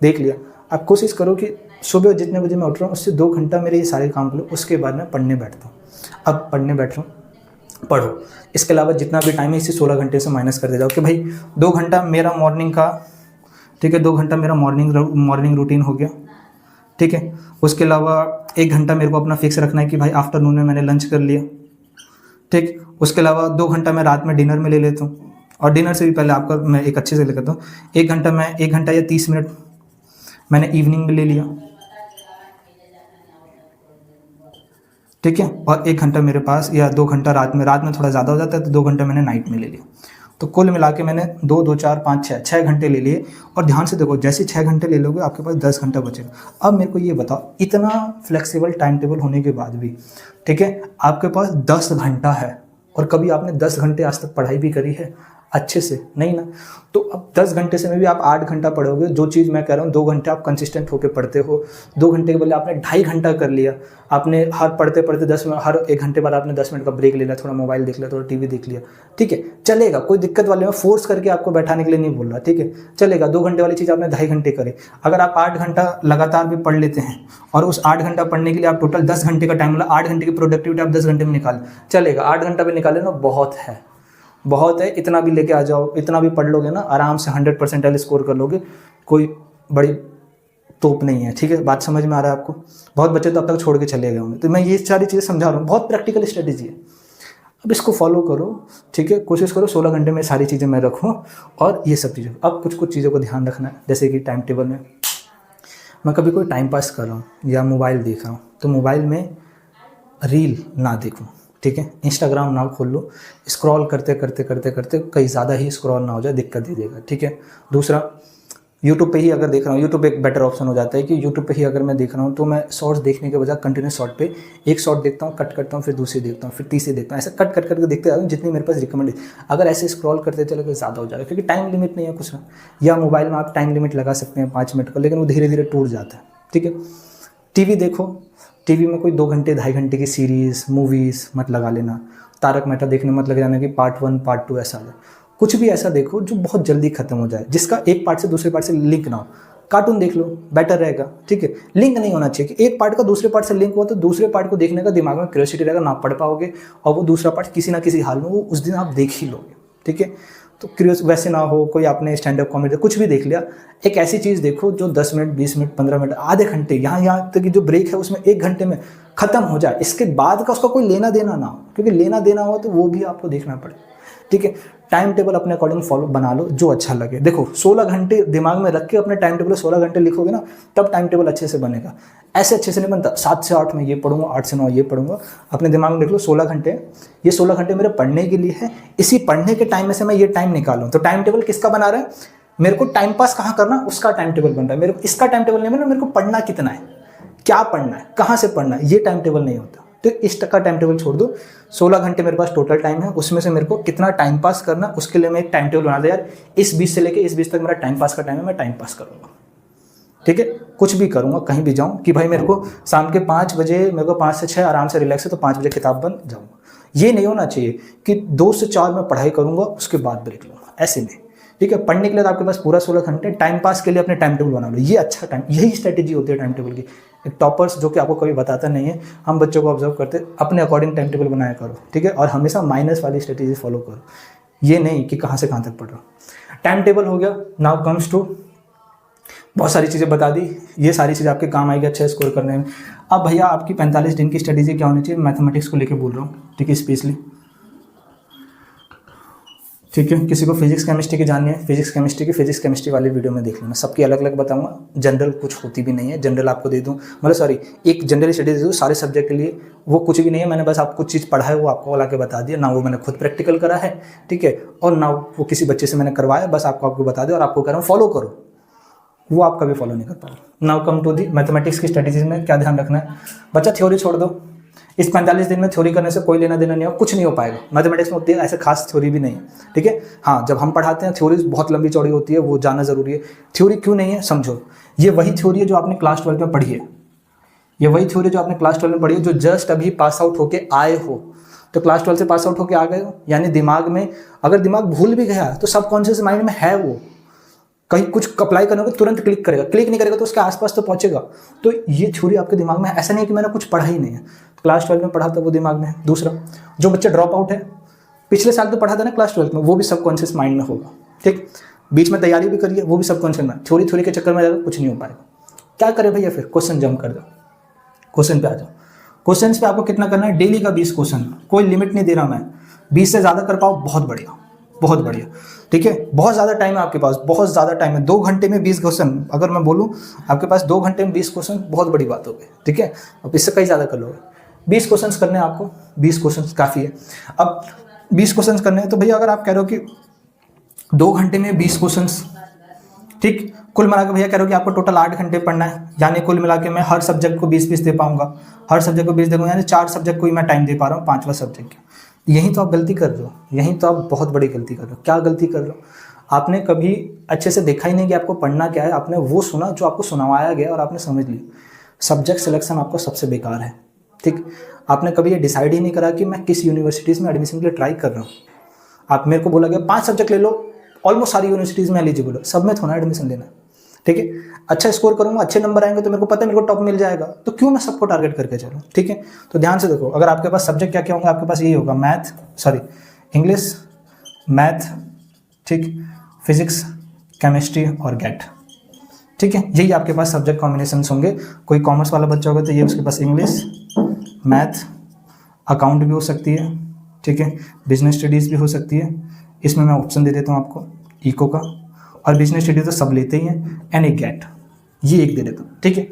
देख लिया। आप कोशिश करो कि सुबह जितने बजे मैं उठ रहा हूँ उससे 2 घंटा मेरे ये सारे काम कर लो, उसके बाद मैं पढ़ने बैठता हूँ। अब पढ़ने बैठ रहा हूँ, पढ़ो। इसके अलावा जितना भी टाइम है इसे 16 घंटे से माइनस कर दे जाओ कि भाई 2 घंटा मेरा मॉर्निंग का, ठीक है, 2 घंटा मेरा मॉर्निंग रूटीन हो गया, ठीक है। उसके अलावा 1 घंटा मेरे को अपना फिक्स रखना है कि भाई आफ्टरनून में मैंने लंच कर लिया, ठीक। उसके अलावा 2 घंटा मैं रात में डिनर में ले लेता हूँ, और डिनर से भी पहले आपका मैं एक अच्छे से ले लेता हूँ 1 घंटा, मैं 1 घंटा या 30 मिनट मैंने इवनिंग में ले लिया, ठीक है। और 1 घंटा मेरे पास या 2 घंटा रात में थोड़ा ज़्यादा हो जाता है तो 2 घंटा मैंने नाइट में ले लिया। तो कुल मिला के मैंने 2 2 4 5 6 घंटे ले लिए। और ध्यान से देखो, जैसे 6 घंटे ले लोगे आपके पास 10 घंटा बचेगा। अब मेरे को ये बताओ, इतना फ्लेक्सिबल टाइम टेबल होने के बाद भी, ठीक है, आपके पास 10 घंटा है, और कभी आपने 10 घंटे आज तक पढ़ाई भी करी है अच्छे से? नहीं ना। तो अब 10 घंटे से में भी आप 8 घंटा पढ़ोगे। जो चीज़ मैं कह रहा हूँ 2 घंटे आप कंसिस्टेंट होकर पढ़ते हो, 2 घंटे के बदले आपने 2.5 घंटा कर लिया। आपने हर पढ़ते पढ़ते 10 मिनट, हर 1 घंटे बाद आपने 10 मिनट का ब्रेक ले लिया, थोड़ा मोबाइल देख लिया, थोड़ा टीवी देख लिया, ठीक है, चलेगा, कोई दिक्कत वाले में फोर्स करके आपको बैठाने के लिए नहीं बोल रहा, ठीक है, चलेगा। 2 घंटे वाली चीज़ आपने 2.5 घंटे करे। अगर आप 8 घंटा लगातार भी पढ़ लेते हैं और उस 8 घंटा पढ़ने के लिए आप टोटल 10 घंटे का टाइम, मतलब 8 घंटे की प्रोडक्टिविटी आप 10 घंटे में निकाल, चलेगा। 8 घंटा भी निकाले ना, बहुत है, बहुत है। इतना भी लेके आ जाओ, इतना भी पढ़ लोगे ना, आराम से 100% स्कोर कर लोगे, कोई बड़ी तोप नहीं है, ठीक है। बात समझ में आ रहा है आपको? बहुत बच्चे तो अब तक छोड़ के चले गए होंगे। तो मैं ये सारी चीज़ें समझा रहा हूँ, बहुत प्रैक्टिकल स्ट्रेटेजी है। अब इसको फॉलो करो, ठीक है, कोशिश करो 16 घंटे में सारी चीज़ें मैं रखूँ। और ये सब चीज़ें, अब कुछ कुछ चीज़ों को ध्यान रखना है, जैसे कि टाइम टेबल में मैं कभी कोई टाइम पास कर रहा हूँ या मोबाइल देख रहा हूँ, तो मोबाइल में रील ना देखूँ, ठीक है, इंस्टाग्राम ना खोल लो, स्क्रॉल करते करते करते करते कहीं ज़्यादा ही स्क्रॉल ना हो जाए, दिक्कत दे देगा, ठीक है। दूसरा, यूट्यूब पे ही अगर देख रहा हूँ, यूट्यूब एक बेटर ऑप्शन हो जाता है कि यूट्यूब पे ही अगर मैं देख रहा हूँ तो मैं शॉर्ट्स देखने के बजाय कंटिन्यूस शॉर्ट पे एक शॉर्ट देखता हूँ, कट करता हूँ, फिर दूसरी देखता हूँ, फिर तीसरी देखता हूँ, ऐसा कट कट करके देखते जाता हूँ जितनी मेरे पास रिकमेंड है। अगर ऐसे स्क्रॉल करते चले तो ज़्यादा हो जाएगा, क्योंकि टाइम लिमिट नहीं है कुछ में। या मोबाइल में आप टाइम लिमिट लगा सकते हैं 5 मिनट का, लेकिन वो धीरे धीरे टूट जाता है, ठीक है। टीवी देखो, टीवी में कोई 2 घंटे 2.5 घंटे की सीरीज़ मूवीज़ मत लगा लेना। तारक मेहता देखने मत लग जाना कि पार्ट 1 पार्ट 2 ऐसा है। कुछ भी ऐसा देखो जो बहुत जल्दी खत्म हो जाए, जिसका एक पार्ट से दूसरे पार्ट से लिंक ना हो। कार्टून देख लो, बेटर रहेगा, ठीक है। लिंक नहीं होना चाहिए कि एक पार्ट का दूसरे पार्ट से लिंक हुआ तो दूसरे पार्ट को देखने का दिमाग में क्यूरियोसिटी रहेगा, ना पढ़ पाओगे, और वो दूसरा पार्ट किसी ना किसी हाल में वो उस दिन आप देख ही लोगे, ठीक है। तो क्यूरियस वैसे ना हो, कोई आपने स्टैंड अप कॉमेडी कुछ भी देख लिया, एक ऐसी चीज़ देखो जो 10 मिनट 20 मिनट 15 मिनट आधे घंटे यहाँ तक की जो ब्रेक है उसमें 1 घंटे में ख़त्म हो जाए। इसके बाद का उसका कोई लेना देना ना हो, क्योंकि लेना देना हो तो वो भी आपको देखना पड़े, ठीक है। टाइम टेबल अपने अकॉर्डिंग फॉलो बना लो, जो अच्छा लगे। देखो 16 घंटे दिमाग में रख के अपने टाइम टेबल 16 घंटे लिखोगे ना, तब टाइम टेबल अच्छे से बनेगा। ऐसे अच्छे से नहीं बनता 7 से 8 में ये पढ़ूंगा, 8 से 9 ये पढ़ूंगा। अपने दिमाग में लिख लो 16 घंटे, ये 16 घंटे मेरे पढ़ने के लिए है, इसी पढ़ने के टाइम में से मैं ये टाइम निकालूँ। तो टाइम टेबल किसका बना रहा है? मेरे को टाइम पास कहाँ करना उसका टाइम टेबल बन रहा है। मेरे को इसका टाइम टेबल नहीं बना, मेरे को पढ़ना कितना है, क्या पढ़ना है, कहाँ से पढ़ना है, ये टाइम टेबल नहीं होता। तो इस तक का टाइम टेबल छोड़ दो। 16 घंटे मेरे पास टोटल टाइम है, उसमें से मेरे को कितना टाइम पास करना, उसके लिए मैं एक टाइम टेबल बना दे यार, इस 20 से लेके इस 20 तक मेरा टाइम पास का टाइम है, मैं टाइम पास करूँगा, ठीक है। कुछ भी करूँगा, कहीं भी जाऊँ कि भाई मेरे को शाम के 5 बजे, मेरे को 5 से 6 आराम से रिलैक्स है तो 5 बजे किताब बंद जाऊँगा। ये नहीं होना चाहिए कि 2 से 4 में पढ़ाई करूँगा उसके बाद ब्रेक लूँगा, ऐसे नहीं, ठीक है। पढ़ने के लिए तो आपके पास पूरा 16 घंटे, टाइम पास के लिए अपने टाइम टेबल बना लो, ये अच्छा टाइम, यही स्ट्रेटेजी होती है टाइम टेबल की। एक टॉपर्स जो कि आपको कभी बताता नहीं है, हम बच्चों को ऑब्जर्व करते, अपने अकॉर्डिंग टाइम टेबल बनाया करो, ठीक है। और हमेशा माइनस वाली स्ट्रेटेजी फॉलो करो, ये नहीं कि कहाँ से कहाँ तक पढ़ रहा हूँ। टाइम टेबल हो गया। नाउ कम्स टू, बहुत सारी चीज़ें बता दी, ये सारी चीज़ें आपके काम आएगी अच्छा स्कोर करने में। अब भैया आपकी 45 दिन की स्ट्रेटेजी क्या होनी चाहिए, मैथमेटिक्स को लेकर बोल रहा हूँ, ठीक है, स्पेशली, ठीक है। किसी को फिजिक्स केमिस्ट्री की जाननी है, फिजिक्स केमिस्ट्री वाली वीडियो में देख लेना, सबकी अलग अलग बताऊंगा। जनरल कुछ होती भी नहीं है, जनरल आपको दे दूं, मतलब सॉरी एक जनरल स्टडी दे दूँ सारे सब्जेक्ट के लिए, वो कुछ भी नहीं है। मैंने बस आपको कुछ चीज़ पढ़ा है वो आपको ला के बता दिया, ना वो मैंने खुद प्रैक्टिकल करा है, ठीक है, और ना वो किसी बच्चे से मैंने करवाया, बस आपको बता दिया और आपको कह रहा हूँ फॉलो करो, वो आप कभी फॉलो नहीं कर पाओगे। Now come to the mathematics की स्ट्रेटेजीज में क्या ध्यान रखना है। बच्चा थ्योरी छोड़ दो, इस 45 दिन में थ्योरी करने से कोई लेना देना नहीं हो, कुछ नहीं हो पाएगा। मैथमेटिक्स में उतनी ऐसे खास थ्योरी भी नहीं है, ठीक है। हाँ, जब हम पढ़ाते हैं थ्योरी बहुत लंबी चौड़ी होती है, वो जानना जरूरी है। थ्योरी क्यों नहीं है समझो, ये वही थ्योरी है जो आपने क्लास 12 में पढ़ी है, ये वही थ्योरी जो आपने क्लास 12 में पढ़ी है, जो जस्ट अभी पास आउट होके आए हो। तो क्लास 12 से पास आउट होके आ गए हो, यानी दिमाग में अगर दिमाग भूल भी गया तो सबकॉन्शियस माइंड में है, वो कहीं कुछ अप्लाई करने को तुरंत क्लिक करेगा, क्लिक नहीं करेगा तो उसके आसपास तो पहुंचेगा। तो ये थ्योरी आपके दिमाग में है, ऐसा नहीं है कि मैंने कुछ पढ़ा ही नहीं है, क्लास 12 में पढ़ा था वो दिमाग में है। दूसरा, जो बच्चे ड्रॉप आउट है, पिछले साल तो पढ़ा था ना क्लास 12 में, वो भी सबकॉन्शियस माइंड में होगा, ठीक। बीच में तैयारी भी करिए, वो भी सबकॉन्शियस में। थ्योरी के चक्कर में ज़्यादा कुछ नहीं हो पाएगा। क्या करे भैया, फिर क्वेश्चन जंप कर दो, क्वेश्चन पे आ जाओ। क्वेश्चन पे आपको कितना करना है, डेली का 20 क्वेश्चन, कोई लिमिट नहीं दे रहा मैं, 20 से ज़्यादा कर पाओ बहुत बढ़िया, बहुत बढ़िया, ठीक है। बहुत ज़्यादा टाइम है आपके पास, बहुत ज़्यादा टाइम है, 2 घंटे में 20 क्वेश्चन, अगर मैं बोलूँ आपके पास 2 घंटे में 20 क्वेश्चन, बहुत बड़ी बात हो गई, ठीक है। अब इससे कहीं ज़्यादा कर लोगे, 20 क्वेश्चन करने हैं आपको, 20 क्वेश्चन काफ़ी है। अब 20 क्वेश्चन करने हैं तो भैया अगर आप कह रहे हो कि 2 घंटे में 20 क्वेश्चन, ठीक, कुल मिला के भैया कह रहे हो कि आपको टोटल 8 घंटे पढ़ना है, यानी कुल मिला के मैं हर सब्जेक्ट को 20-20 दे पाऊंगा, हर सब्जेक्ट को 20 दे पाऊंगा, यानी 4 सब्जेक्ट को ही मैं टाइम दे पा रहा हूँ, 5वां सब्जेक्ट की। यहीं तो आप गलती कर रहे हो, यहीं तो आप बहुत बड़ी गलती कर रहे हो। क्या गलती कर रहे हो, आपने कभी अच्छे से देखा ही नहीं कि आपको पढ़ना क्या है, आपने वो सुना जो आपको सुनवाया गया और आपने समझ ली। सब्जेक्ट सिलेक्शन आपका सबसे बेकार है, ठीक। आपने कभी ये डिसाइड ही नहीं करा कि मैं किस यूनिवर्सिटीज़ में एडमिशन के लिए ट्राई कर रहा हूँ। आप मेरे को बोला गया 5 सब्जेक्ट ले लो, ऑलमोस्ट सारी यूनिवर्सिटीज़ में एलिजिबल हो, सब में थोड़ा एडमिशन लेना, ठीक है। अच्छा स्कोर करूंगा, अच्छे नंबर आएंगे तो मेरे को पता है मेरे को टॉप मिल जाएगा, तो क्यों मैं सबको टारगेट करके चलूँ, ठीक है। तो ध्यान से देखो, अगर आपके पास सब्जेक्ट क्या क्या होंगे, आपके पास यही होगा इंग्लिश, मैथ, ठीक, फिजिक्स, केमिस्ट्री और गैट, ठीक है। यही आपके पास सब्जेक्ट कॉम्बिनेशन होंगे। कोई कॉमर्स वाला बच्चा होगा तो ये उसके पास इंग्लिश, मैथ, अकाउंट भी हो सकती है, ठीक है, बिजनेस स्टडीज़ भी हो सकती है। इसमें मैं ऑप्शन दे देता हूँ आपको इको का, और बिजनेस स्टडीज तो सब लेते ही हैं, एंड एक गैट, ये एक दे देता हूँ, ठीक है।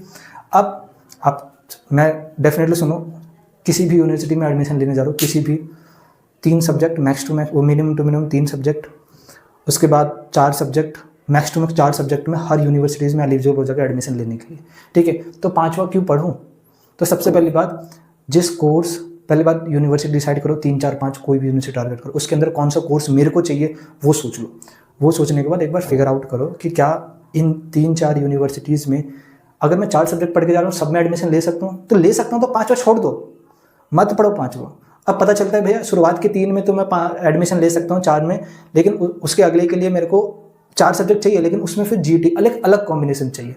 अब आप मैं डेफिनेटली सुनो, किसी भी यूनिवर्सिटी में एडमिशन लेने जा रहा हूँ, किसी भी 3 सब्जेक्ट मैक्स टू मैक्स, वो मिनिमम टू मिनिमम 3 सब्जेक्ट, उसके बाद 4 subject, max to max 4 subject में हर यूनिवर्सिटीज़ में एलिजिबल हो जाएगा एडमिशन लेने के लिए, ठीक है। तो 5वां क्यों पढ़ूँ, तो सबसे पहली बात, जिस कोर्स, पहली बात यूनिवर्सिटी डिसाइड करो, 3 4 5 कोई भी यूनिवर्सिटी टारगेट करो, उसके अंदर कौन सा कोर्स मेरे को चाहिए वो सोच लो। वो सोचने के बाद एक बार फिगर आउट करो कि क्या इन 3-4 यूनिवर्सिटीज़ में अगर मैं 4 सब्जेक्ट पढ़ के जा रहा हूँ, सब में एडमिशन ले सकता हूँ, तो ले सकता हूँ, तो 5वां छोड़ दो, मत पढ़ो 5वां। अब पता चलता है भैया शुरुआत के 3 में तो मैं एडमिशन ले सकता हूँ, 4 में, लेकिन उसके अगले के लिए मेरे को 4 सब्जेक्ट चाहिए, लेकिन उसमें फिर जीईटी अलग अलग कॉम्बिनेशन चाहिए।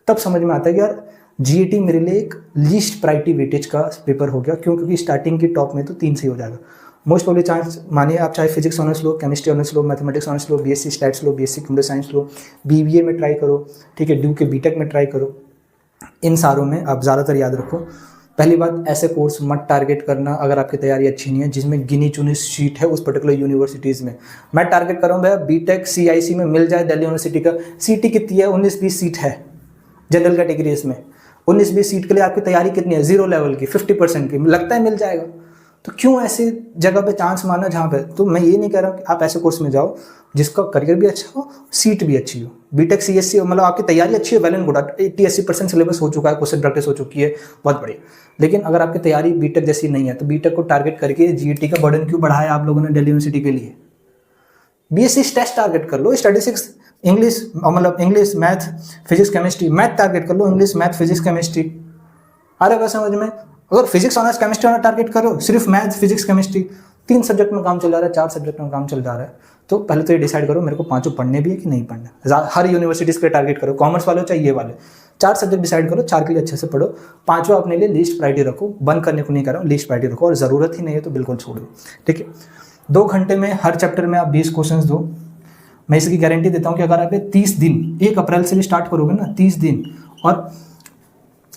तब समझ में आता है कि यार जीईटी मेरे लिए एक लीस्ट प्रायोरिटी वेटेज का पेपर हो गया, क्योंकि स्टार्टिंग की टॉप में तो 3 से ही हो जाएगा। मोस्ट प्रोबेबली चांस, मानिए आप चाहे फिजिक्स ऑनर्स लो, केमिस्ट्री ऑनर्स लो, मैथमेटिक्स ऑनर्स लो, बीएससी स्टैट्स लो, बीएससी कंप्यूटर साइंस लो, बीबीए में ट्राई करो, ठीक है, ड्यू के बीटेक में ट्राई करो, इन सारों में आप ज़्यादातर याद रखो। पहली बात, ऐसे कोर्स मत टारगेट करना अगर आपकी तैयारी अच्छी नहीं है, जिसमें गिनी चुनी सीट है उस पर्टिकुलर यूनिवर्सिटीज़ में। मैं टारगेट कर रहा हूँ भैया बीटेक सीआईसी में मिल जाए दिल्ली यूनिवर्सिटी का, सीटी कितनी है, 19-20 सीट है जनरल कैटेगरी, इसमें 19-20 सीट के लिए आपकी तैयारी कितनी है, 0 लेवल की, 50% की, लगता है मिल जाएगा। तो क्यों ऐसी जगह पे चांस मारना जहाँ पे, तो मैं ये नहीं कह रहा कि आप ऐसे कोर्स में जाओ जिसका करियर भी अच्छा हो, सीट भी अच्छी हो, बीटेक सीएससी, मतलब आपकी तैयारी अच्छी है, वेल एंड गुड, 80-80% सिलेबस हो चुका है, क्वेश्चन प्रैक्टिस हो चुकी है, बहुत बढ़िया। लेकिन अगर आपकी तैयारी बीटेक जैसी नहीं है, तो बीटेक को टारगेट करके जीईटी का बर्डन क्यों बढ़ाया आप लोगों ने दिल्ली यूनिवर्सिटी के लिए। बीएससी टेस्ट टारगेट कर लो, स्टैटिस्टिक्स, इंग्लिश, मतलब English, math, physics, chemistry, math target कर लो, इंग्लिश, मैथ, फिजिक्स, केमिस्ट्री, आ रहा है समझ में। अगर physics honours chemistry honours target करो, सिर्फ मैथ, फिजिक्स, केमिस्ट्री, 3 सब्जेक्ट में काम चल रहा है, 4 सब्जेक्ट में काम चल रहा है, तो पहले तो ये डिसाइड करो मेरे को 5 पढ़ने भी है कि नहीं पढ़ने। हर यूनिवर्सिटीज़ के टारगेट करो, कॉमर्स वाले हो चाहे ये वाले, 4 सब्जेक्ट डिसाइड करो, 4 के लिए अच्छे से पढ़ो, 5वां अपने लिए लीस्ट प्रायोरिटी रखो, बंद करने को नहीं कर रहा हूँ, लीस्ट प्रायोरिटी रखो, और ज़रूरत ही नहीं है तो बिल्कुल छोड़ दो, ठीक है। 2 घंटे में हर चैप्टर में आप 20 क्वेश्चन दो। मैं इसकी गारंटी देता हूँ कि अगर आप 30 दिन, 1 अप्रैल से भी स्टार्ट करोगे ना, 30 दिन और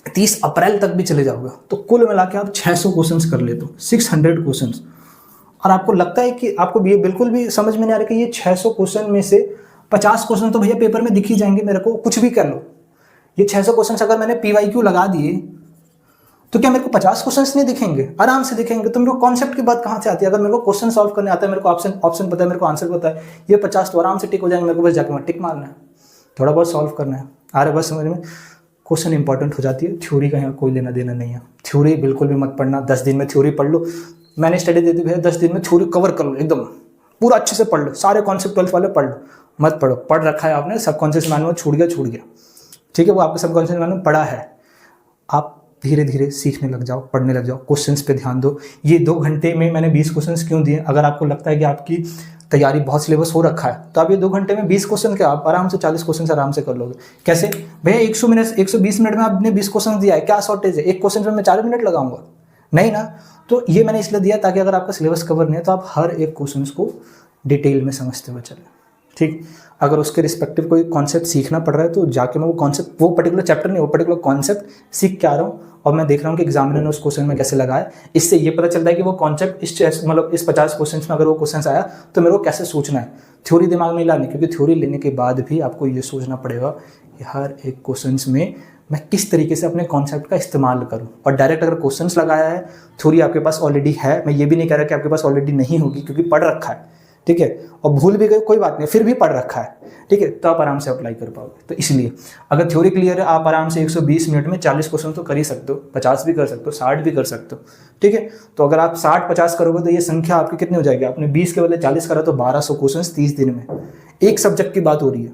30 अप्रैल तक भी चले जाओगे, तो कुल मिला के आप 600 क्वेश्चंस कर लेते हो, 600 क्वेश्चंस। और आपको लगता है कि आपको ये बिल्कुल भी समझ में नहीं आ रहा कि ये 600 क्वेश्चन में से 50 क्वेश्चन तो भैया पेपर में दिख ही जाएंगे मेरे को, कुछ भी कर लो। ये 600 क्वेश्चन अगर मैंने PYQ लगा दिए तो क्या मेरे को 50 क्वेश्चन नहीं दिखेंगे? आराम से दिखेंगे। तो मेरे को कॉन्सेप्ट की बात कहाँ से आती है? अगर मेरे को क्वेश्चन सॉल्व करने आता है, मेरे को ऑप्शन पता है, मेरे को आंसर पता है, ये 50 तो आराम से टिक हो जाएंगे। मेरे को बस जाके टिक मारना है, थोड़ा बहुत सॉल्व करना है, आ रहा बस समझ में। क्वेश्चन इंपॉर्टेंट हो जाती है, थ्योरी का यहाँ कोई लेना देना नहीं है। थ्योरी बिल्कुल भी मत पढ़ना, 10 दिन में थ्योरी पढ़ लो। मैंने स्टडी दे दी भैया 10 दिन में थ्योरी कवर कर लो, एकदम पूरा अच्छे से पढ़ लो, सारे कॉन्सेप्ट 12th वाले पढ़ लो। मत पढ़ो, पढ़ रखा है आपने, सबकॉन्शियस माइंड में छूट गया, ठीक है, वो आपके सबकॉन्शियस माइंड में पढ़ा है। आप धीरे धीरे सीखने लग जाओ, पढ़ने लग जाओ, क्वेश्चंस पे ध्यान दो। ये 2 घंटे में मैंने 20 क्वेश्चंस क्यों दिए? अगर आपको लगता है कि आपकी तैयारी बहुत सिलेबस हो रखा है तो आप ये 2 घंटे में 20 क्वेश्चन क्या, आप आराम से 40 क्वेश्चन आराम से कर लोगे। कैसे भैया? 120 मिनट में आपने 20 क्वेश्चन दिया है, क्या शॉर्टेज है? एक क्वेश्चन में मैं 4 मिनट लगाऊंगा? नहीं ना। तो ये मैंने इसलिए दिया ताकि अगर आपका सिलेबस कवर नहीं है तो आप हर एक क्वेश्चन को डिटेल में समझते हुए चलें, ठीक। अगर उसके रिस्पेक्टिव कोई कॉन्सेप्ट सीखना पड़ रहा है तो जाके मैं वो कॉन्सेप्ट, वो पर्टिकुलर चैप्टर नहीं, वो पर्टिकुलर कॉन्सेप्ट सीख के आ रहा हूँ और मैं देख रहा हूँ कि एग्जामिनर ने उस क्वेश्चन में कैसे लगाया। इससे ये पता चलता है कि वो कॉन्सेप्ट इस 50 क्वेश्चन में अगर वो क्वेश्चन आया तो मेरे को कैसे सोचना है। थ्योरी दिमाग में लानी, क्योंकि थ्योरी लेने के बाद भी आपको ये सोचना पड़ेगा कि हर एक क्वेश्चन में मैं किस तरीके से अपने कॉन्सेप्ट का इस्तेमाल करूं। और डायरेक्ट अगर क्वेश्चंस लगाया है, थ्योरी आपके पास ऑलरेडी है, मैं ये भी नहीं कह रहा कि आपके पास ऑलरेडी नहीं होगी, क्योंकि पढ़ रखा है, ठीक है, और भूल भी गए कोई बात नहीं, फिर भी पढ़ रखा है, ठीक है, तो आप आराम से अप्लाई कर पाओगे। तो इसलिए अगर थ्योरी क्लियर है, आप आराम से 120 मिनट में 40 क्वेश्चन तो कर ही सकते हो, 50 भी कर सकते हो, 60 भी कर सकते हो, ठीक है। तो अगर आप 60-50 करोगे तो ये संख्या आपकी कितनी हो जाएगी? आपने 20 के बदले 40 करा तो 1200 क्वेश्चन 30 दिन में। एक सब्जेक्ट की बात हो रही है,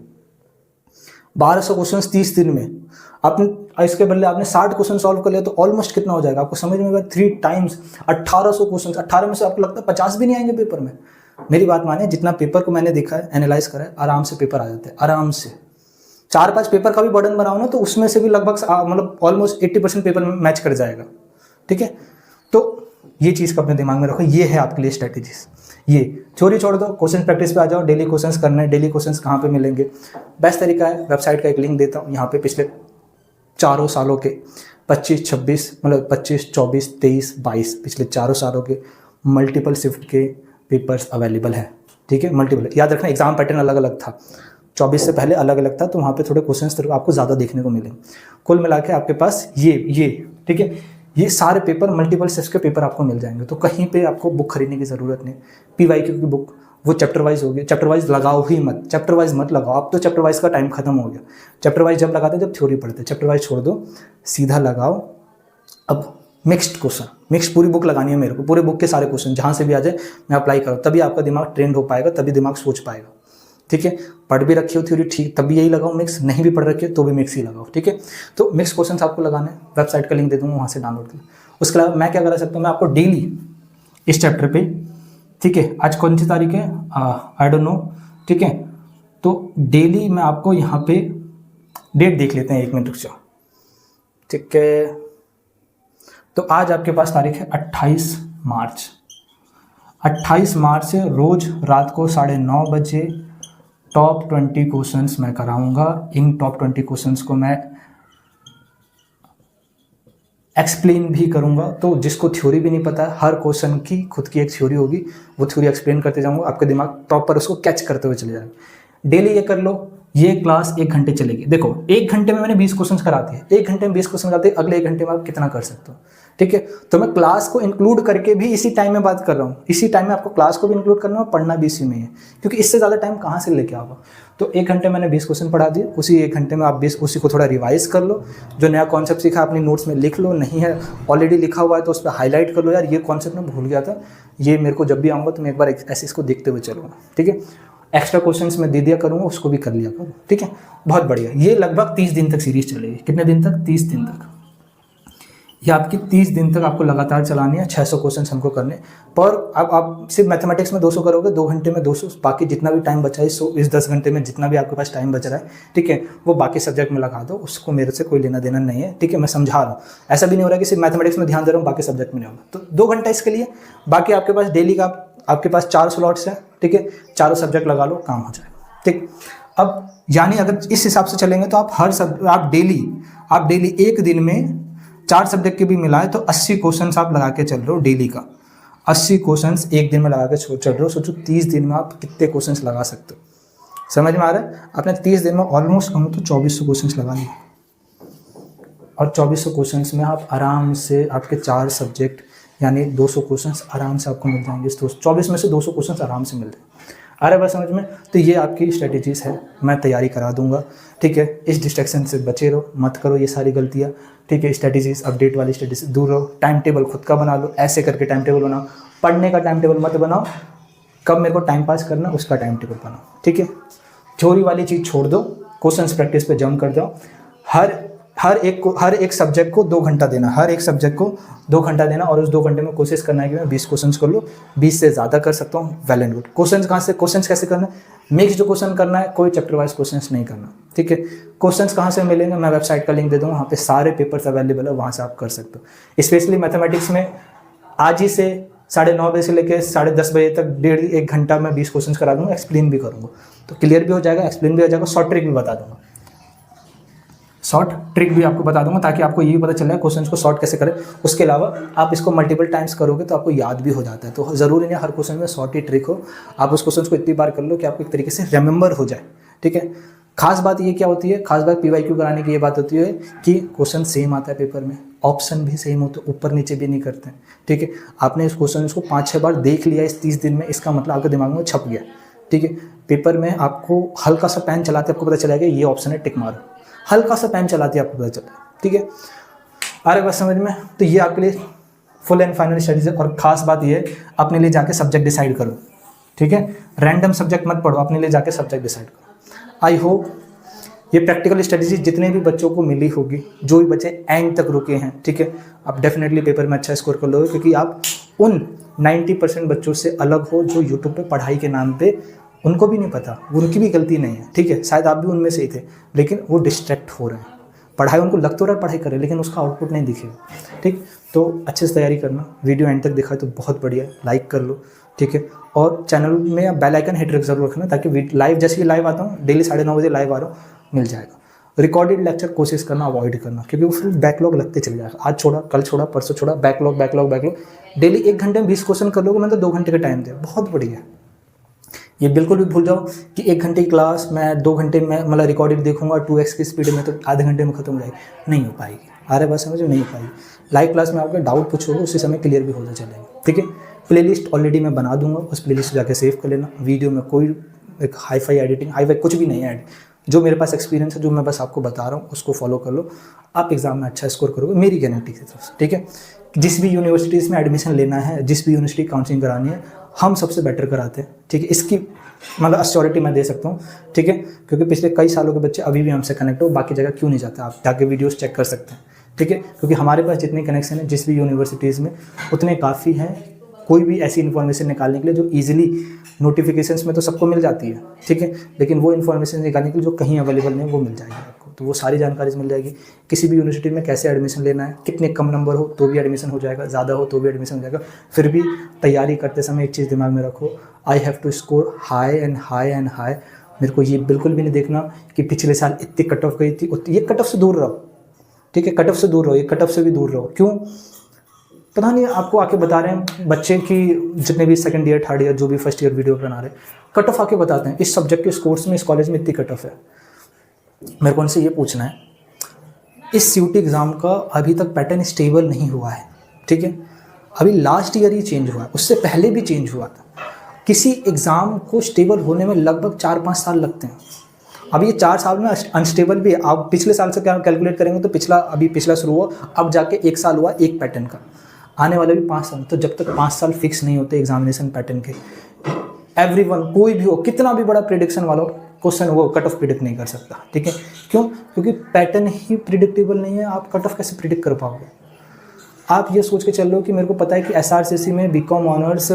1200 क्वेश्चन 30 दिन में। आपने इसके बदले आपने 60 क्वेश्चन सॉल्व कर लिया तो ऑलमोस्ट कितना हो जाएगा आपको समझ में? 3 टाइम्स 1800 क्वेश्चन। 18 में से आपको लगता है 50 भी नहीं आएंगे पेपर में? मेरी बात माने, जितना पेपर को मैंने देखा है, एनालाइज करा है, आराम से पेपर आ जाते हैं, आराम से। 4-5 पेपर का भी बर्डन बनाओ ना तो उसमें से भी लगभग मतलब ऑलमोस्ट 80% पेपर में मैच कर जाएगा, ठीक है। तो ये चीज़ को अपने दिमाग में रखो, ये है आपके लिए स्ट्रेटेजीज। ये थ्योरी छोड़ दो, क्वेश्चन प्रैक्टिस पे आ जाओ। डेली क्वेश्चंस करना है, डेली क्वेश्चंस कहाँ पे मिलेंगे? बेस्ट तरीका है, वेबसाइट का एक लिंक देता हूँ, यहाँ पे पिछले 4 सालों के 25-26 मतलब 25, 24, 23, 22 पिछले 4 सालों के मल्टीपल शिफ्ट के पेपर्स अवेलेबल है, ठीक है। मल्टीपल, याद रखना एग्जाम पैटर्न अलग अलग था, 24 से पहले अलग अलग था, तो वहाँ पे थोड़े क्वेश्चंस आपको ज़्यादा देखने को मिलेंगे। कुल मिला के आपके पास ये ठीक है, ये सारे पेपर मल्टीपल शिफ्ट के पेपर आपको मिल जाएंगे। तो कहीं पे आपको बुक खरीदने की ज़रूरत नहीं। PYQ की बुक वो चैप्टर वाइज होगी, चैप्टर वाइज लगाओ ही मत, चैप्टर वाइज मत लगाओ। अब तो चैप्टर वाइज का टाइम खत्म हो गया। चैप्टर वाइज जब लगाते जब थ्योरी पढ़ते, चैप्टर वाइज छोड़ दो, सीधा लगाओ। अब मिक्स्ड क्वेश्चन, मिक्स पूरी बुक लगानी है मेरे को, पूरे बुक के सारे क्वेश्चन जहाँ से भी आ जाए मैं अप्लाई करूँ, तभी आपका दिमाग ट्रेंड हो पाएगा, तभी दिमाग सोच पाएगा, ठीक है। पढ़ भी रखी हो थ्योरी, ठीक, तब भी यही लगाओ मिक्स, नहीं भी पढ़ रखी हो तो भी मिक्स ही लगाओ, ठीक है। तो मिक्स क्वेश्चन आपको लगाना है, वेबसाइट का लिंक दे दूँगा, वहाँ से डाउनलोड कर। उसके अलावा मैं क्या करा सकता हूँ, मैं आपको डेली इस चैप्टर पे, ठीक है, आज कौन सी तारीख है आई डोंट नो, ठीक है, तो डेली मैं आपको यहाँ पे डेट देख लेते हैं, 1 मिनट रुक जाओ, ठीक है। तो आज आपके पास तारीख है 28 मार्च। 28 मार्च से रोज रात को 9:30 बजे टॉप 20 क्वेश्चंस मैं कराऊंगा। इन टॉप 20 क्वेश्चंस को मैं एक्सप्लेन भी करूंगा, तो जिसको थ्योरी भी नहीं पता है, हर क्वेश्चन की खुद की एक थ्योरी होगी, वो थ्योरी एक्सप्लेन करते जाऊंगा, आपका दिमाग प्रॉपर उसको कैच करते हुए चले जाएगा। डेली ये कर लो, ये क्लास 1 घंटे चलेगी। देखो 1 घंटे में मैंने 20 क्वेश्चन कराते हैं, 1 घंटे में 20 क्वेश्चन कराते हैं, अगले 1 घंटे में आप कितना कर सकते हो, ठीक है। तो मैं क्लास को इंक्लूड करके भी इसी टाइम में बात कर रहा हूँ, इसी टाइम में आपको क्लास को भी इंक्लूड करना और पढ़ना भी इसी में है, क्योंकि इससे ज़्यादा टाइम कहाँ से लेके आओगे। तो 1 घंटे मैंने 20 क्वेश्चन पढ़ा दिए, उसी 1 घंटे में आप 20 उसी को थोड़ा रिवाइज कर लो, जो नया कॉन्सेप्ट सीखा अपनी नोट्स में लिख लो, नहीं है ऑलरेडी लिखा हुआ है तो उस पर हाईलाइट कर लो, यार ये कॉन्सेप्ट मैं भूल गया था, ये मेरे को जब भी आऊँगा तो मैं एक बार ऐसे इसको देखते हुए चलूँगा, ठीक है। एक्स्ट्रा क्वेश्चंस मैं दे दिया करूँगा, उसको भी कर लिया करूँ, ठीक है। बहुत बढ़िया, ये लगभग 30 दिन तक सीरीज चलेगी। कितने दिन तक? 30 दिन तक। ये आपकी 30 दिन तक आपको लगातार चलानी है, 600 क्वेश्चन हमको करने। पर अब आप सिर्फ मैथमेटिक्स में 200 करोगे, 2 घंटे में 200, बाकी जितना भी टाइम बचा है इस 10 घंटे में जितना भी आपके पास टाइम बच रहा है, ठीक है, वो बाकी सब्जेक्ट में लगा दो, उसको मेरे से कोई लेना देना नहीं है, ठीक है। मैं समझा रहा हूँ, ऐसा भी नहीं हो रहा है कि सिर्फ मैथमेटिक्स में ध्यान दे रहा हूँ, बाकी सब्जेक्ट में नहीं होगा। तो 2 घंटा इसके लिए, बाकी आपके पास डेली का आपके पास 4 स्लॉट्स हैं, ठीक है, चारों सब्जेक्ट लगा लो, काम हो जाएगा, ठीक। अब यानी अगर इस हिसाब से चलेंगे तो आप डेली 1 दिन में 4 सब्जेक्ट के भी मिलाए तो 80 क्वेश्चन आप लगा के चल रहे हो डेली का। 80 क्वेश्चन 1 दिन में लगा के चल रहे हो, सोचो 30 दिन में आप कितने क्वेश्चन लगा सकते हो। समझ में आ रहा है? आपने 30 दिन में ऑलमोस्ट कहूँ तो 2400 क्वेश्चन लगा लिए, और 2400 क्वेश्चन में आप आराम से आपके 4 सब्जेक्ट यानी 200 क्वेश्चन आराम से आपको मिल जाएंगे। 24 में से 200 क्वेश्चन आराम से मिल जाएंगे। आ रहा है बात समझ में? तो ये आपकी स्ट्रेटजीज़ है, मैं तैयारी करा दूंगा, ठीक है। इस डिस्ट्रैक्शन से बचे रहो, मत करो ये सारी गलतियाँ, ठीक है। स्ट्रेटजीज़, अपडेट वाली स्ट्रेटजी से दूर रहो, टाइम टेबल खुद का बना लो, ऐसे करके टाइम टेबल बनाओ, पढ़ने का टाइम टेबल मत बनाओ, कब मेरे को टाइम पास करना उसका टाइम टेबल बनाओ, ठीक है। थ्योरी वाली चीज़ छोड़ दो, क्वेश्चंस प्रैक्टिस पे जम कर जाओ। हर एक सब्जेक्ट को 2 घंटा देना, हर एक सब्जेक्ट को 2 घंटा देना, और उस 2 घंटे में कोशिश करना है कि मैं 20 क्वेश्चंस कर लूँ। 20 से ज़्यादा कर सकता हूँ, वेल एंड गुड। क्वेश्चंस कैसे करना है? मिक्स्ड क्वेश्चन करना है, कोई चैप्टर वाइज क्वेश्चंस नहीं करना, ठीक है। क्वेश्चंस कहाँ से मिलेंगे? मैं वेबसाइट का लिंक दे दूँगा, वहाँ पे सारे पेपर्स अवेलेबल है, वहाँ से आप कर सकते हो। स्पेशली मैथमेटिक्स में आज ही से 9:30 बजे से लेकर 10:30 बजे तक 1.5 घंटा में 20 क्वेश्चन करा दूँगा, एक्सप्लेन भी करूँगा, तो क्लियर भी हो जाएगा, एक्सप्लेन भी हो जाएगा, शॉर्ट ट्रिक भी बता दूँगा, शॉर्ट ट्रिक भी आपको बता दूंगा, ताकि आपको ये भी पता चल जाए क्वेश्चन को शॉर्ट कैसे करें। उसके अलावा आप इसको मल्टीपल टाइम्स करोगे तो आपको याद भी हो जाता है, तो ज़रूरी नहीं हर क्वेश्चन में शॉर्ट ही ट्रिक हो, आप उस क्वेश्चन को इतनी बार कर लो कि आपको एक तरीके से रिमेंबर हो जाए, ठीक है। खास बात ये क्या होती है? खास बात PYQ कराने की ये बात होती है कि क्वेश्चन सेम आता है पेपर में, ऑप्शन भी सेम होते हैं, ऊपर नीचे भी नहीं करते हैं, ठीक है। आपने इस क्वेश्चन को 5-6 बार देख लिया इस 30 दिन में, इसका मतलब आपके दिमाग में छप गया, ठीक है। पेपर में आपको हल्का सा पेन चलाते आपको पता चलेगा ये ऑप्शन है, टिक मारो, हल्का सा पेन चलाते आपको पता चलता है, ठीक है। आ रहा है बात समझ में? तो ये आपके लिए फुल एंड फाइनल स्टडीज है। और खास बात ये है, अपने लिए जाके सब्जेक्ट डिसाइड करो, ठीक है। रैंडम सब्जेक्ट मत पढ़ो, अपने लिए जाके सब्जेक्ट डिसाइड करो। आई होप ये प्रैक्टिकल स्ट्रेटजी जितने भी बच्चों को मिली होगी, जो भी बच्चे एंड तक रुके हैं, ठीक है, आप डेफिनेटली पेपर में अच्छा स्कोर कर लोगे, क्योंकि आप उन 90% बच्चों से अलग हो जो यूट्यूब पे पढ़ाई के नाम पे उनको भी नहीं पता, उनकी भी गलती नहीं है, ठीक है। शायद आप भी उनमें से ही थे, लेकिन वो डिस्ट्रैक्ट हो रहे हैं, पढ़ाई उनको लग तो रहा है पढ़ाई कर रहे हैं, लेकिन उसका आउटपुट नहीं दिखेगा, ठीक। तो अच्छे से तैयारी करना, वीडियो एंड तक देखा तो बहुत बढ़िया, लाइक कर लो, ठीक है। और चैनल में बेल आइकन हिट जरूर रखना, ताकि लाइव जैसे ही लाइव आता हूँ, डेली 9:30 बजे लाइव आ रहा हूँ, मिल जाएगा। रिकॉर्डेड लेक्चर कोशिश करना अवॉइड करना, क्योंकि वो फिर बैकलॉग लगते चले जाएगा, आज छोड़ा, कल छोड़ा, परसों छोड़ा, बैकलॉग। डेली 1 घंटे में 20 क्वेश्चन कर लोगे, मैंने तो 2 घंटे का टाइम दिया, बहुत बढ़िया। ये बिल्कुल भी भूल जाओ कि 1 घंटे की क्लास मैं 2 घंटे में मतलब रिकॉर्डेड देखूंगा 2x की स्पीड में, तो आधे घंटे में खत्म हो जाएगी, नहीं हो पाएगी। आ रहा है बात समझ में? नहीं हो पाएगी। लाइव क्लास में आपका डाउट पूछोगे, उसी समय क्लियर भी होता चलेगा, ठीक है। प्लेलिस्ट ऑलरेडी मैं बना दूंगा, उस प्लेलिस्ट जाके सेव कर लेना। वीडियो में कोई एक हाई-फाई एडिटिंग, हाई-फाई कुछ भी नहीं है, जो मेरे पास एक्सपीरियंस है, जो मैं बस आपको बता रहा हूँ, उसको फॉलो कर लो, आप एग्जाम में अच्छा स्कोर करोगे, मेरी गारंटी की तरफ से, ठीक है। जिस भी यूनिवर्सिटीज़ में एडमिशन लेना है, जिस भी यूनिवर्सिटी काउंसलिंग करानी है, हम सबसे बेटर कराते हैं, ठीक है। इसकी मतलब अश्योरिटी मैं दे सकता हूँ, ठीक है, क्योंकि पिछले कई सालों के बच्चे अभी भी हमसे कनेक्ट हो, बाकी जगह क्यों नहीं जाते, आप जाके वीडियोस चेक कर सकते हैं, ठीक है। क्योंकि हमारे पास जितने कनेक्शन है जिस भी यूनिवर्सिटीज़ में, उतने काफ़ी हैं कोई भी ऐसी इन्फॉर्मेशन निकालने के लिए जो ईजिली नोटिफिकेशंस में तो सबको मिल जाती है, ठीक है, लेकिन वो इन्फॉर्मेशन निकालने के लिए जो कहीं अवेलेबल नहीं, वो मिल जाएगी आपको। तो वो सारी जानकारी मिल जाएगी, किसी भी यूनिवर्सिटी में कैसे एडमिशन लेना है, कितने कम नंबर हो तो भी एडमिशन हो जाएगा, ज़्यादा हो तो भी एडमिशन हो जाएगा। फिर भी तैयारी करते समय एक चीज़ दिमाग में रखो, I have to score high and high and high. मेरे को ये बिल्कुल भी नहीं देखना कि पिछले साल इतनी कट ऑफ गई थी, ये कट ऑफ से दूर रहो, ठीक है, कट ऑफ से दूर रहो, ये कट ऑफ से भी दूर रहो। क्यों? पता नहीं, आपको आके बता रहे हैं बच्चे की, जितने भी सेकंड ईयर, थर्ड ईयर, जो भी फर्स्ट ईयर वीडियो बना रहे हैं, कट ऑफ आके बताते हैं इस सब्जेक्ट के कोर्स में, इस कॉलेज में इतनी कट ऑफ है। मेरे को उनसे ये पूछना है, इस CUT एग्ज़ाम का अभी तक पैटर्न स्टेबल नहीं हुआ है, ठीक है, अभी लास्ट ईयर ही चेंज हुआ है, उससे पहले भी चेंज हुआ था। किसी एग्ज़ाम को स्टेबल होने में लगभग 4-5 साल लगते हैं। अब ये 4 साल में अनस्टेबल भी है। आप पिछले साल से क्या कैलकुलेट करेंगे तो पिछला शुरू हुआ, अब जाके 1 साल हुआ एक पैटर्न का, आने वाले भी 5 साल। तो जब तक 5 साल फिक्स नहीं होते एग्जामिनेशन पैटर्न के, एवरीवन कोई भी हो, कितना भी बड़ा प्रिडिक्शन वाला हो, क्वेश्चन वो कट ऑफ प्रिडिक्ट नहीं कर सकता, ठीक है। क्यों? क्योंकि पैटर्न ही प्रिडिक्टेबल नहीं है, आप कट ऑफ कैसे प्रिडिक्ट कर पाओगे? आप ये सोच के चल रहे हो कि मेरे को पता है कि SRCC में BCom ऑनर्स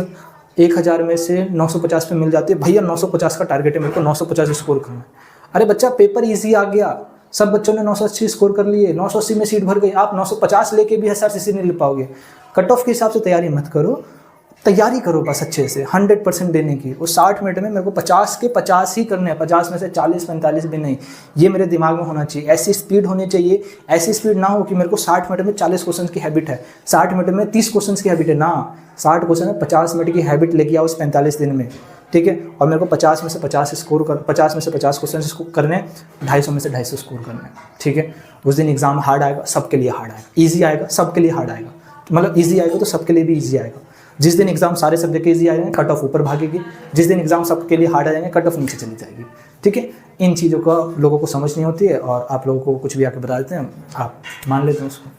1000 में से 950 पे मिल जाती है, भैया 950 का टारगेट है, मेरे को 950 स्कोर करना है। अरे बच्चा, पेपर ईजी आ गया, सब बच्चों ने 980 स्कोर कर लिए, 980 में सीट भर गई, आप 950 लेके भी SRCC नहीं ले पाओगे। कट ऑफ के हिसाब से तैयारी मत करो, तैयारी करो बस अच्छे से 100% देने की। वो 60 मिनट में मेरे को 50 के 50 ही करने हैं, 50 में से 40-45 भी नहीं, ये मेरे दिमाग में होना चाहिए। ऐसी स्पीड होनी चाहिए, ऐसी स्पीड ना हो कि मेरे को 60 मिनट में 40 क्वेश्चन की हैबिट है, 60 मिनट में 30 क्वेश्चन की हैबिट है, ना 60 क्वेश्चन है 50 मिनट की हैबिट लेके आओ उस 45 दिन में, ठीक है। और मेरे को 50 में से 50 स्कोर कर, 50 में से 50 क्वेश्चन करने, 250 में से 250 स्कोर करने, ठीक है। उस दिन एग्जाम हार्ड आएगा, सबके लिए हार्ड आएगा, ईजी आएगा, सबके लिए हार्ड आएगा, मतलब ईजी आएगा तो सबके लिए भी ईजी आएगा। जिस दिन एग्जाम सारे सब्जेक्ट ईजी आ जाएंगे कट ऑफ ऊपर भागेगी, जिस दिन एग्जाम सबके लिए हार्ड आ जाएंगे कट ऑफ नीचे चली जाएगी। ठीक है, इन चीज़ों का लोगों को समझ नहीं होती है और आप लोगों को कुछ भी आके बता देते हैं, आप मान लेते हैं उसको।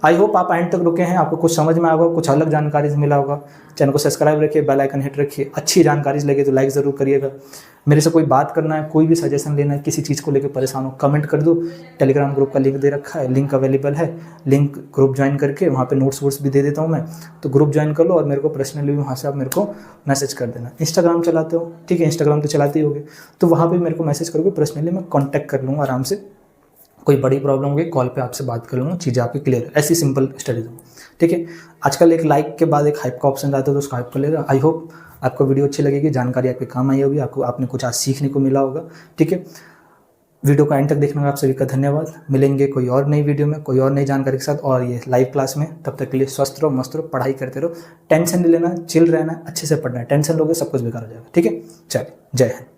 आई होप आप एंड तक रुके हैं, आपको कुछ समझ में आया होगा, कुछ अलग जानकारी से मिला होगा। चैनल को सब्सक्राइब रखिए, बेल आइकन हिट रखिए। अच्छी जानकारी लगे तो लाइक ज़रूर करिएगा। मेरे से कोई बात करना है, कोई भी सजेशन लेना है, किसी चीज़ को लेकर परेशान हो, कमेंट कर दो। टेलीग्राम ग्रुप का लिंक दे रखा है, लिंक अवेलेबल है। लिंक ग्रुप ज्वाइन करके वहाँ पे नोट्स वोट्स भी दे देता हूँ मैं, तो ग्रुप ज्वाइन कर लो और मेरे को पर्सनली भी वहाँ से आप मेरे को मैसेज कर देना। इंस्टाग्राम चलाते हो, ठीक है, इंस्टाग्राम तो चलाते ही होगे, तो वहाँ पर मेरे को मैसेज करोगे, पर्सनली मैं कॉन्टैक्ट कर लूँगा आराम से। कोई बड़ी प्रॉब्लम होगी कॉल पे आपसे बात कर लूँगा, चीज़ें आपकी क्लियर, ऐसी सिंपल स्टडीज हो। ठीक है, आजकल एक लाइक के बाद एक हाइप का ऑप्शन आता है, तो उसको हाइप कर लेगा। आई होप आपको वीडियो अच्छी लगेगी, जानकारी आपके काम आई होगी, आपने कुछ आज सीखने को मिला होगा। ठीक है, वीडियो को एंड तक देखने का आप सभी का धन्यवाद। मिलेंगे कोई और नई वीडियो में, कोई और नई जानकारी के साथ और ये लाइव क्लास में। तब तक के लिए स्वस्थ रहो, मस्त रहो, पढ़ाई करते रहो, टेंशन नहीं लेना, चिल रहना, अच्छे से पढ़ना है। टेंशन लोगे सब कुछ बेकार हो जाएगा। ठीक है, चलिए, जय हिंद।